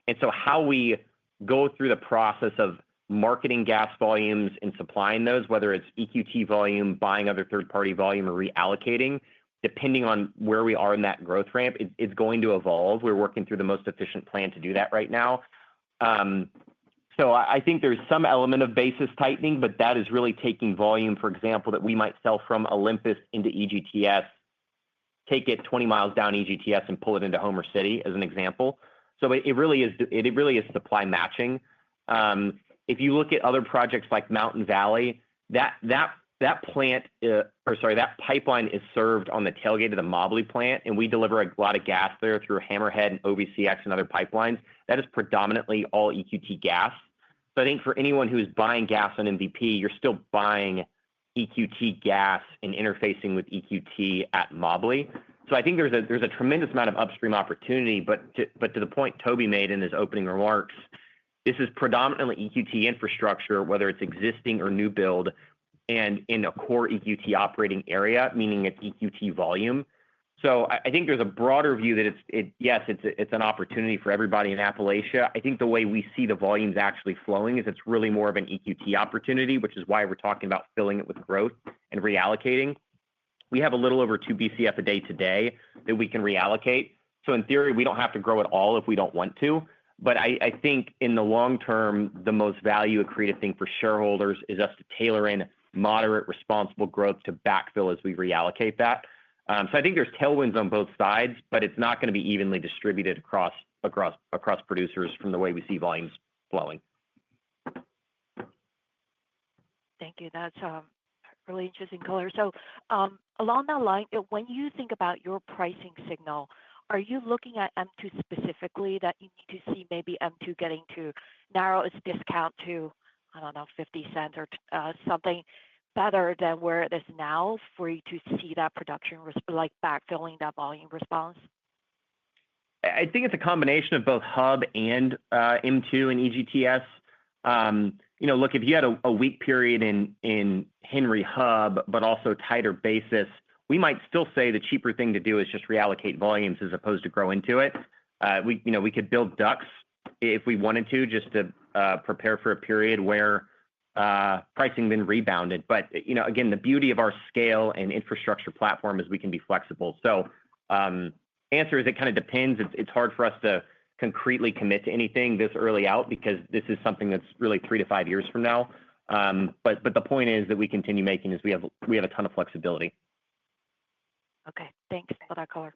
And so how we go through the process of marketing gas volumes and supplying those, whether it's EQT volume, buying other third-party volume, or reallocating, depending on where we are in that growth ramp, it's going to evolve. We're working through the most efficient plan to do that right now. So I think there's some element of basis tightening, but that is really taking volume, for example, that we might sell from Olympus into EGTS, take it 20 miles down EGTS and pull it into Homer City as an example. So it really is supply matching. If you look at other projects like Mountain Valley, that pipeline is served on the tailgate of the Mobley plant, and we deliver a lot of gas there through Hammerhead and OVCX and other pipelines. That is predominantly all EQT gas. So I think for anyone who's buying gas on MVP, you're still buying EQT gas and interfacing with EQT at Mobley. So I think there's a tremendous amount of upstream opportunity, but to the point Toby made in his opening remarks, this is predominantly EQT infrastructure, whether it's existing or new build, and in a core EQT operating area, meaning it's EQT volume. So I think there's a broader view that it's an opportunity for everybody in Appalachia. I think the way we see the volumes actually flowing is it's really more of an EQT opportunity, which is why we're talking about filling it with growth and reallocating. We have a little over 2 BCF a day today that we can reallocate. So in theory, we don't have to grow it all if we don't want to. But I think in the long term, the most value accretive thing for shareholders is us to tailor in moderate, responsible growth to backfill as we reallocate that. So I think there's tailwinds on both sides, but it's not going to be evenly distributed across producers from the way we see volumes flowing.
Thank you. That's really interesting color. So along that line, when you think about your pricing signal, are you looking at M2 specifically that you need to see maybe M2 getting to narrow its discount to, I don't know, 50 cents or something better than where it is now for you to see that production, like backfilling that volume response?
I think it's a combination of both hub and M2 and EGTS. Look, if you had a weak period in Henry Hub, but also tighter basis, we might still say the cheaper thing to do is just reallocate volumes as opposed to grow into it. We could build ducts if we wanted to, just to prepare for a period where pricing then rebounded. But again, the beauty of our scale and infrastructure platform is we can be flexible. So answer is it kind of depends. It's hard for us to concretely commit to anything this early out because this is something that's really 3 to 5 years from now. But the point is that we continue making is we have a ton of flexibility.
Okay, thanks for that color.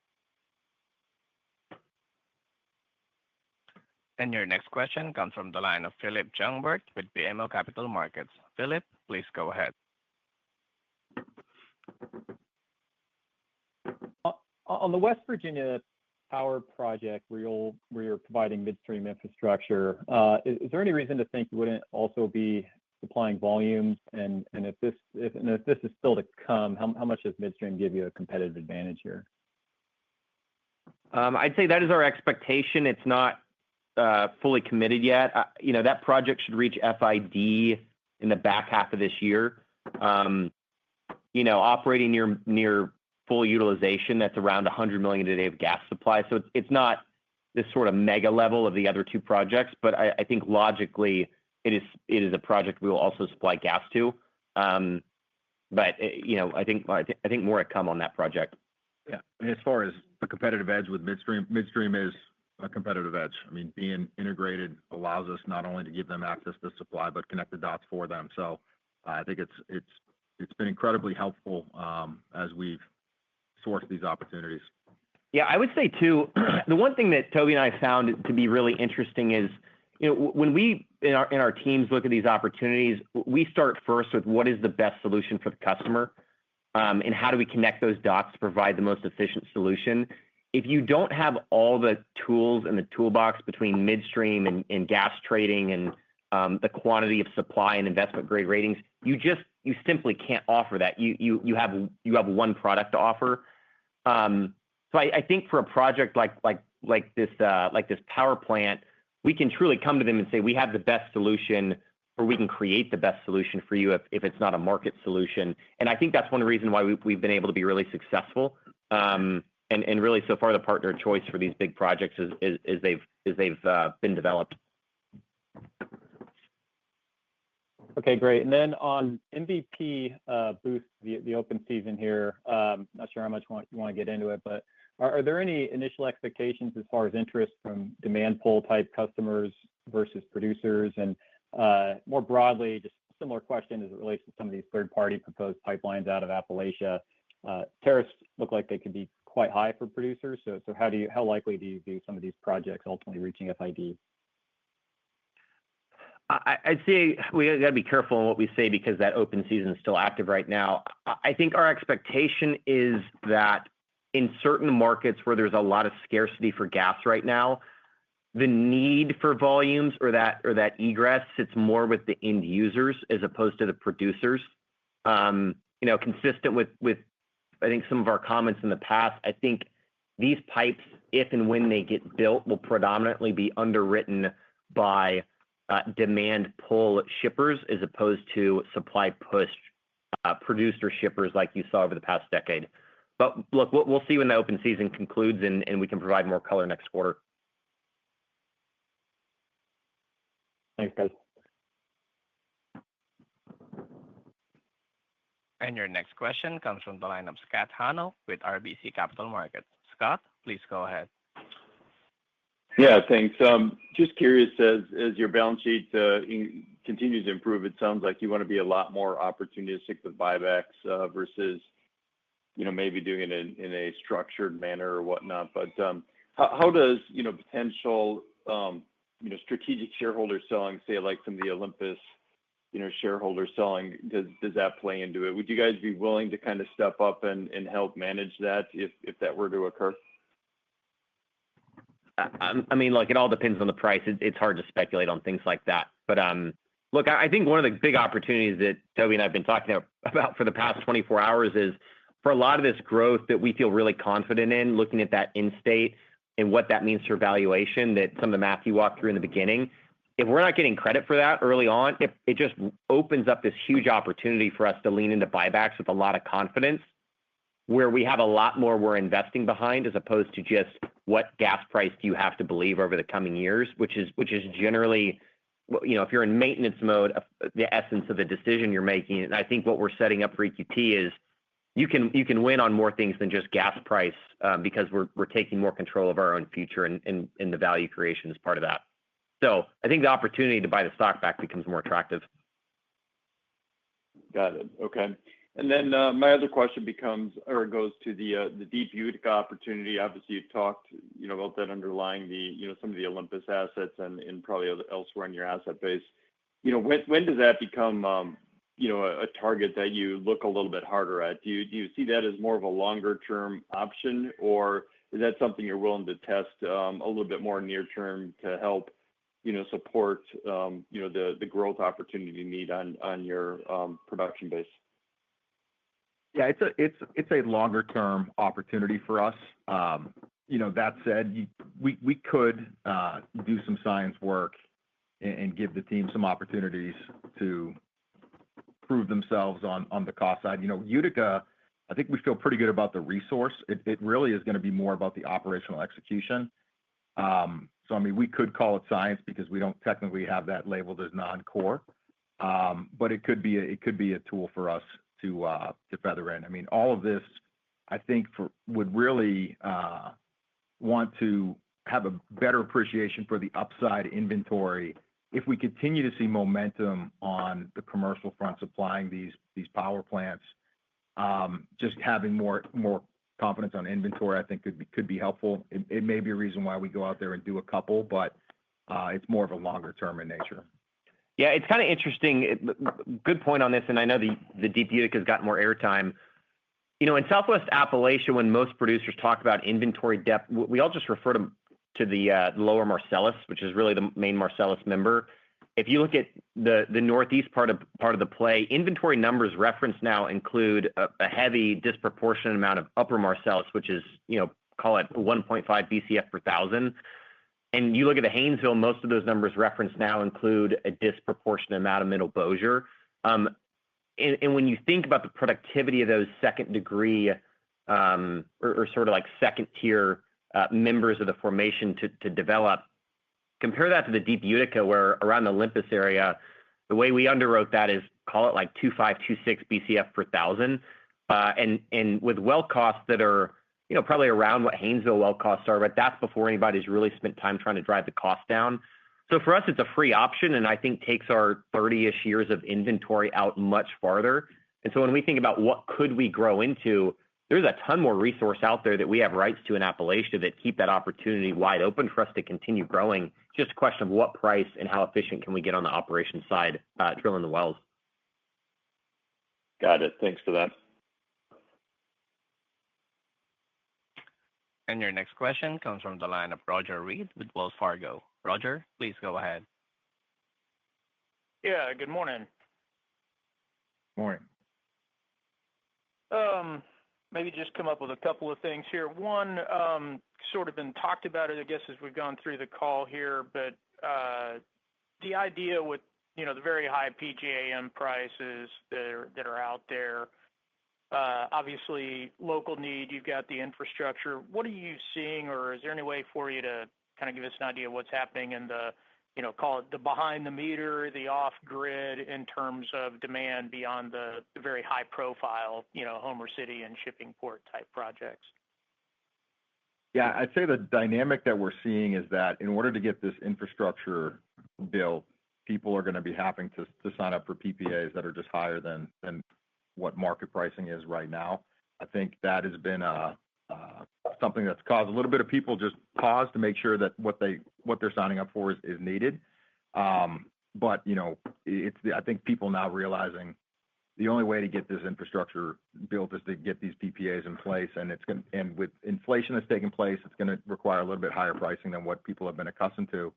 And your next question comes from the line of Philip Jungwirth with BMO Capital Markets. Philip, please go ahead.
On the West Virginia power project where you're providing midstream infrastructure, is there any reason to think you wouldn't also be supplying volumes? And if this is still to come, how much does midstream give you a competitive advantage here?
I'd say that is our expectation. It's not fully committed yet. That project should reach FID in the back half of this year. Operating near full utilization, that's around 100 million a day of gas supply. So it's not this sort of mega level of the other two projects, but I think logically it is a project we will also supply gas to. But I think more to come on that project.
Yeah, and as far as the competitive edge with midstream is a competitive edge. I mean, being integrated allows us not only to give them access to supply, but connect the dots for them. So I think it's been incredibly helpful as we've sourced these opportunities.
Yeah, I would say too, the one thing that Toby and I found to be really interesting is, when we in our teams look at these opportunities, we start first with what is the best solution for the customer, and how do we connect those dots to provide the most efficient solution. If you don't have all the tools in the toolbox between midstream and gas trading and the quantity of supply and investment grade ratings, you simply can't offer that. You have one product to offer. So I think for a project like this power plant, we can truly come to them and say we have the best solution, or we can create the best solution for you if it's not a market solution. And I think that's one reason why we've been able to be really successful. And really, so far, the partner of choice for these big projects is they've been developed.
Okay, great. And then on MVP boost, the open season here, not sure how much you want to get into it, but are there any initial expectations as far as interest from demand pull type customers versus producers? And more broadly, just a similar question as it relates to some of these third-party proposed pipelines out of Appalachia. Tariffs look like they could be quite high for producers. So how likely do you view some of these projects ultimately reaching FID?
I'd say we got to be careful on what we say because that open season is still active right now. I think our expectation is that in certain markets where there's a lot of scarcity for gas right now, the need for volumes or that egress sits more with the end users as opposed to the producers. Consistent with I think some of our comments in the past, I think these pipes, if and when they get built, will predominantly be underwritten by demand pull shippers as opposed to supply push producer shippers like you saw over the past decade. But look, we'll see when the open season concludes and we can provide more color next quarter.
Thanks, guys.
And your next question comes from the line of Scott Hanold with RBC Capital Markets. Scott, please go ahead.
Yeah, thanks. Just curious, as your balance sheet continues to improve, it sounds like you want to be a lot more opportunistic with buybacks versus, maybe doing it in a structured manner or whatnot. But how does, potential, strategic shareholder selling, say, like some of the Olympus, shareholder selling, does that play into it? Would you guys be willing to kind of step up and help manage that if that were to occur?
I mean, look, it all depends on the price. It's hard to speculate on things like that. But look, I think one of the big opportunities that Toby and I have been talking about for the past 24 hours is for a lot of this growth that we feel really confident in, looking at that in state and what that means for valuation, that some of the math you walked through in the beginning. If we're not getting credit for that early on, it just opens up this huge opportunity for us to lean into buybacks with a lot of confidence, where we have a lot more we're investing behind as opposed to just what gas price do you have to believe over the coming years, which is generally, if you're in maintenance mode, the essence of the decision you're making. And I think what we're setting up for EQT is you can win on more things than just gas price because we're taking more control of our own future and the value creation is part of that. So I think the opportunity to buy the stock back becomes more attractive.
Got it. Okay. And then my other question goes to the deep Utica opportunity. Obviously, you talked, about that underlying some of the Olympus assets and probably elsewhere in your asset base. When does that become, a target that you look a little bit harder at? Do you see that as more of a longer term option, or is that something you're willing to test a little bit more near term to help, support, the growth opportunity you need on your production base?
Yeah, it's a longer term opportunity for us. That said, we could do some science work and give the team some opportunities to prove themselves on the cost side. Utica, I think we feel pretty good about the resource. It really is going to be more about the operational execution. So I mean, we could call it science because we don't technically have that labeled as non-core, but it could be a tool for us to feather in. I mean, all of this, I think, would really want to have a better appreciation for the upside inventory if we continue to see momentum on the commercial front supplying these power plants. Just having more confidence on inventory, I think could be helpful. It may be a reason why we go out there and do a couple, but it's more of a longer term in nature.
Yeah, it's kind of interesting. Good point on this, and I know the deep Utica has got more airtime. In Southwest Appalachia, when most producers talk about inventory depth, we all just refer to the lower Marcellus, which is really the main Marcellus member. if you look at the Northeast part of the play, inventory numbers referenced now include a heavy disproportionate amount of Upper Marcellus, which is, call it 1.5 BCF per thousand. And you look at the Haynesville, most of those numbers referenced now include a disproportionate amount of Middle Bossier. And when you think about the productivity of those second degree or sort of like second tier members of the formation to develop, compare that to the Deep Utica, where around the Olympus area, the way we underwrote that is call it like 2.5, 2.6 BCF per thousand. And with well costs that are, probably around what Haynesville well costs are, but that's before anybody's really spent time trying to drive the cost down. So for us, it's a free option, and I think takes our 30-ish years of inventory out much farther. And so when we think about what could we grow into, there's a ton more resource out there that we have rights to in Appalachia that keep that opportunity wide open for us to continue growing. It's just a question of what price and how efficient can we get on the operations side, drilling the wells.
Got it. Thanks for that.
And your next question comes from the line of Roger Reed with Wells Fargo. Roger, please go ahead.
Yeah, good morning.
Morning.
Maybe just come up with a couple of things here. One, sort of been talked about it, I guess, as we've gone through the call here, but the idea with, the very high PJM prices that are out there, obviously local need, you've got the infrastructure. What are you seeing, or is there any way for you to kind of give us an idea of what's happening in the, call it the behind the meter, the off grid in terms of demand beyond the very high profile, Homer City and shipping port type projects?
Yeah, I'd say the dynamic that we're seeing is that in order to get this infrastructure built, people are going to be having to sign up for PPAs that are just higher than what market pricing is right now. I think that has been something that's caused a little bit of people just pause to make sure that what they're signing up for is needed. But I think people now realizing the only way to get this infrastructure built is to get these PPAs in place, and with inflation that's taking place, it's going to require a little bit higher pricing than what people have been accustomed to.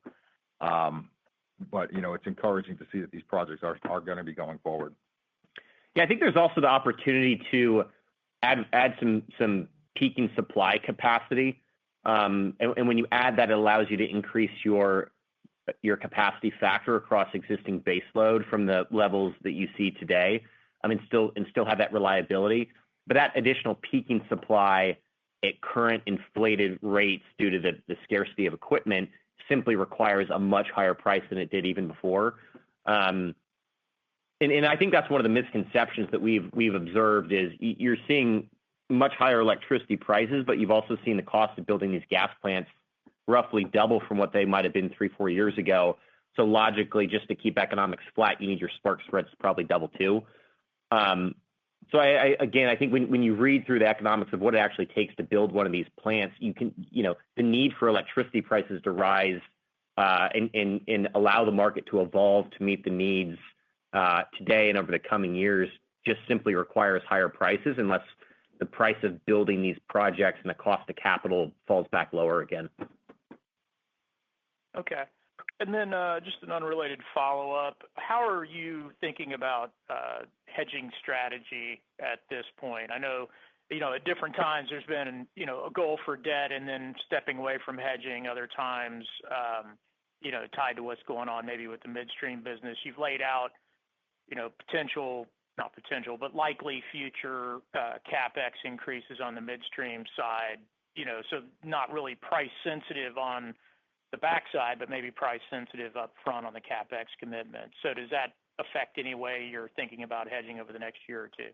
But it's encouraging to see that these projects are going to be going forward.
Yeah, I think there's also the opportunity to add some peaking supply capacity, and when you add that, it allows you to increase your capacity factor across existing base load from the levels that you see today. Still have that reliability, but that additional peaking supply at current inflated rates due to the scarcity of equipment simply requires a much higher price than it did even before. And I think that's one of the misconceptions that we've observed is you're seeing much higher electricity prices, but you've also seen the cost of building these gas plants roughly double from what they might have been 3-4 years ago. So logically, just to keep economics flat, you need your spark spreads to probably double too. So I think when you read through the economics of what it actually takes to build one of these plants, you can, the need for electricity prices to rise and allow the market to evolve to meet the needs today and over the coming years just simply requires higher prices unless the price of building these projects and the cost of capital falls back lower again.
Okay. And then just an unrelated follow-up, how are you thinking about hedging strategy at this point? I know, at different times there's been, a goal for debt and then stepping away from hedging other times, tied to what's going on maybe with the midstream business. You've laid out, not potential, but likely future CapEx increases on the midstream side, so not really price sensitive on the backside, but maybe price sensitive up front on the CapEx commitment. So does that affect any way you're thinking about hedging over the next year or two?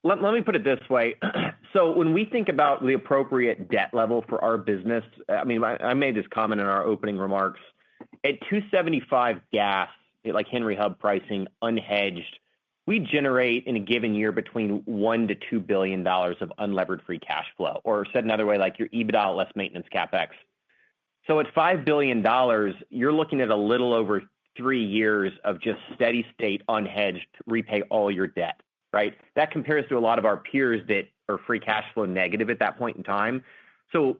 Let me put it this way. So when we think about the appropriate debt level for our business, I made this comment in our opening remarks. At $2.75 gas, like Henry Hub pricing, unhedged, we generate in a given year between $1 to $2 billion of unlevered free cash flow, or said another way, like your EBITDA less maintenance CapEx. So at $5 billion, you're looking at a little over 3 years of just steady state unhedged to repay all your debt, right? That compares to a lot of our peers that are free cash flow negative at that point in time. So,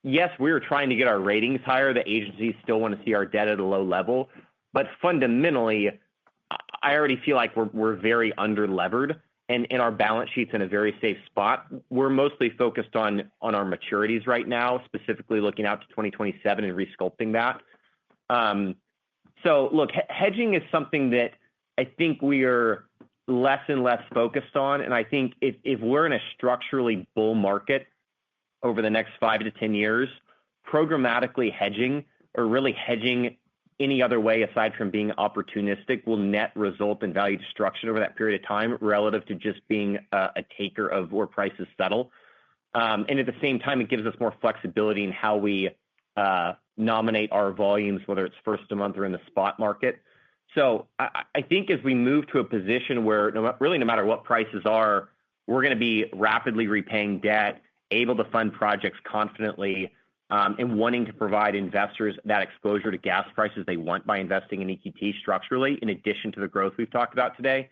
yes, we are trying to get our ratings higher. The agencies still want to see our debt at a low level. But fundamentally, I already feel like we're very under-levered, and our balance sheet's in a very safe spot. We're mostly focused on our maturities right now, specifically looking out to 2027 and resculpting that. So look, hedging is something that I think we are less and less focused on. And I think if we're in a structurally bull market over the next 5 to 10 years, programmatically hedging or really hedging any other way aside from being opportunistic will net result in value destruction over that period of time relative to just being a taker of where prices settle. And at the same time, it gives us more flexibility in how we nominate our volumes, whether it's first of month or in the spot market. So I think as we move to a position where really no matter what prices are, we're going to be rapidly repaying debt, able to fund projects confidently, and wanting to provide investors that exposure to gas prices they want by investing in EQT structurally, in addition to the growth we've talked about today.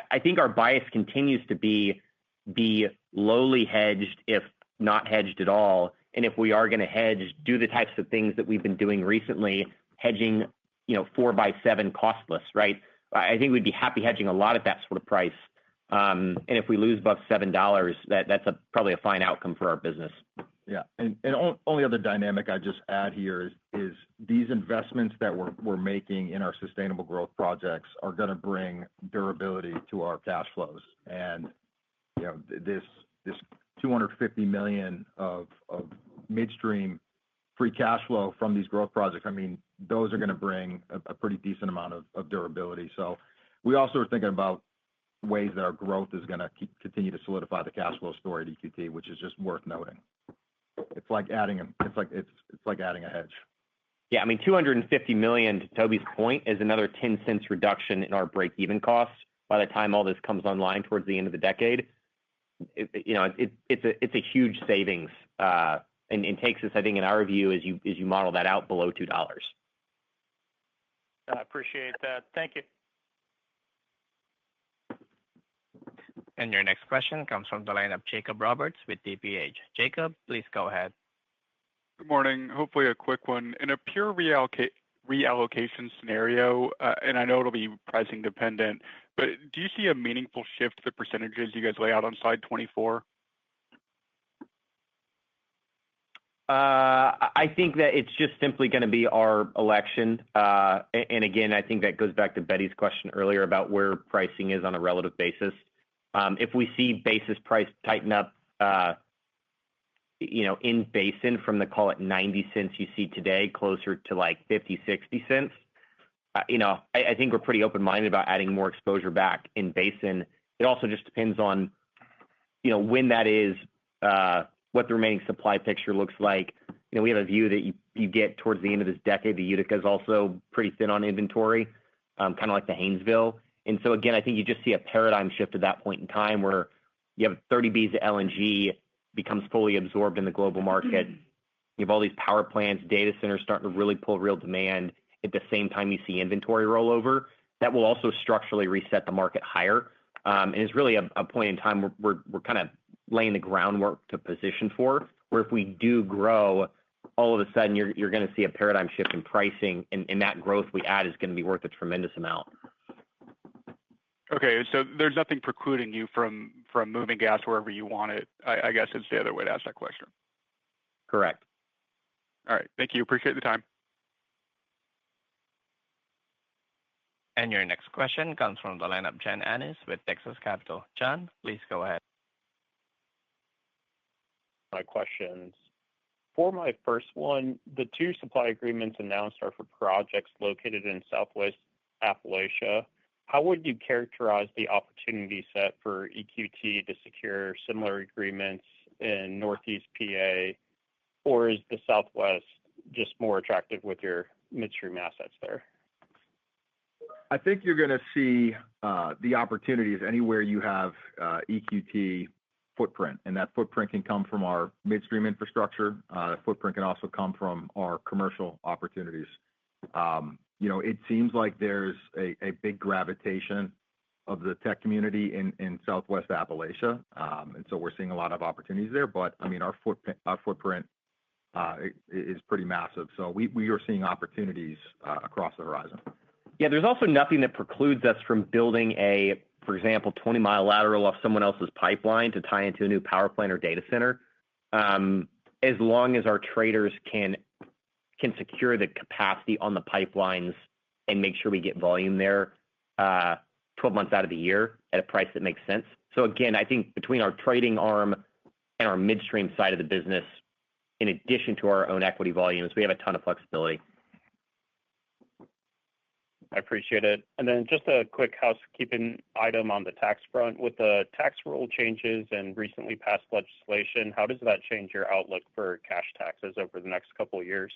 I think our bias continues to be lowly hedged, if not hedged at all. And if we are going to hedge, do the types of things that we've been doing recently, hedging 4x7 costless, right? I think we'd be happy hedging a lot at that sort of price. And if we lose above $7, that's probably a fine outcome for our business.
Yeah. And only other dynamic I just add here is these investments that we're making in our sustainable growth projects are going to bring durability to our cash flows. And this $250 million of midstream free cash flow from these growth projects, I mean, those are going to bring a pretty decent amount of durability. So we also are thinking about ways that our growth is going to continue to solidify the cash flow story at EQT, which is just worth noting. It's like adding a hedge.
Yeah, I mean, $250 million, to Toby's point, is another 10 cents reduction in our break-even costs by the time all this comes online towards the end of the decade. It's a huge savings, and takes us, I think, in our view, as you model that out, below $2.
I appreciate that. Thank you.
And your next question comes from the line of Jacob Roberts with TPH. Jacob, please go ahead.
Good morning. Hopefully a quick one. In a pure reallocation scenario, and I know it'll be pricing dependent, but do you see a meaningful shift to the percentages you guys lay out on slide 24?
I think that it's just simply going to be our election. And again, I think that goes back to Betty's question earlier about where pricing is on a relative basis. If we see basis price tighten up, in basin from the, call it 90 cents you see today, closer to like 50, 60 cents, I think we're pretty open-minded about adding more exposure back in basin. It also just depends on, when that is, what the remaining supply picture looks like. We have a view that you get towards the end of this decade, the Utica is also pretty thin on inventory, kind of like the Haynesville. And so, again, I think you just see a paradigm shift at that point in time where you have 30 Bs of LNG becomes fully absorbed in the global market. You have all these power plants, data centers starting to really pull real demand. At the same time, you see inventory rollover. That will also structurally reset the market higher. And it's really a point in time where we're kind of laying the groundwork to position for, where if we do grow, all of a sudden you're going to see a paradigm shift in pricing, and that growth we add is going to be worth a tremendous amount.
Okay, so there's nothing precluding you from moving gas wherever you want it, I guess is the other way to ask that question.
Correct.
All right, thank you. Appreciate the time.
And your next question comes from the line of John Annis with Texas Capital. John, please go ahead.
My questions. For my first one, the two supply agreements announced are for projects located in Southwest Appalachia. How would you characterize the opportunity set for EQT to secure similar agreements in Northeast PA, or is the Southwest just more attractive with your midstream assets there?
I think you're going to see the opportunities anywhere you have EQT footprint, and that footprint can come from our midstream infrastructure. That footprint can also come from our commercial opportunities. It seems like there's a big gravitation of the tech community in Southwest Appalachia, and so we're seeing a lot of opportunities there. But I mean, our footprint is pretty massive. So we are seeing opportunities across the horizon.
Yeah, there's also nothing that precludes us from building a, for example, 20-mile lateral off someone else's pipeline to tie into a new power plant or data center, as long as our traders can secure the capacity on the pipelines and make sure we get volume there 12 months out of the year at a price that makes sense. So again, I think between our trading arm and our midstream side of the business, in addition to our own equity volumes, we have a ton of flexibility.
I appreciate it. And then just a quick housekeeping item on the tax front. With the tax rule changes and recently passed legislation, how does that change your outlook for cash taxes over the next couple of years?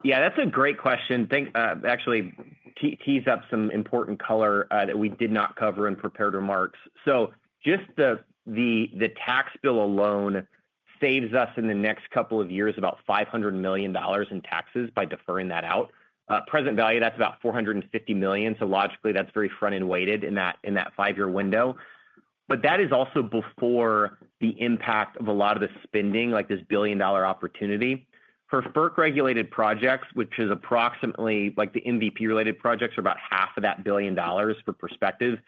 Yeah, that's a great question. Actually tease up some important color that we did not cover in prepared remarks. So just the tax bill alone saves us in the next couple of years about $500 million in taxes by deferring that out. Present value, that's about $450 million. So logically, that's very front-end weighted in that 5-year window. But that is also before the impact of a lot of the spending, like this $1 billion opportunity. For FERC-regulated projects, which is approximately like the MVP-related projects are about half of that $1 billion for perspective.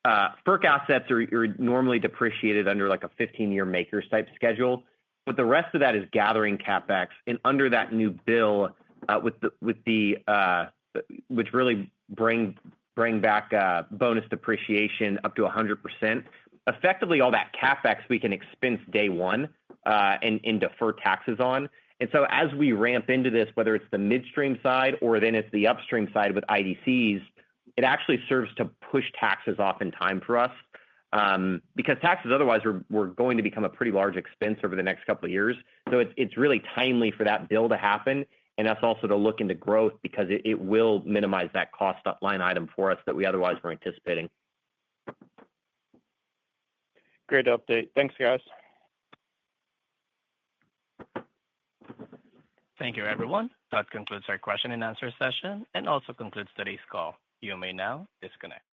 FERC assets are normally depreciated under like a 15-year makers type schedule, but the rest of that is gathering CapEx. And under that new bill, which really bring back bonus depreciation up to 100%, effectively all that CapEx we can expense day one and defer taxes on. And so as we ramp into this, whether it's the midstream side or then it's the upstream side with IDCs, it actually serves to push taxes off in time for us because taxes otherwise were going to become a pretty large expense over the next couple of years. So it's really timely for that bill to happen and us also to look into growth because it will minimize that cost line item for us that we otherwise were anticipating.
Great update. Thanks, guys.
Thank you, everyone. That concludes our question and answer session and also concludes today's call. You may now disconnect.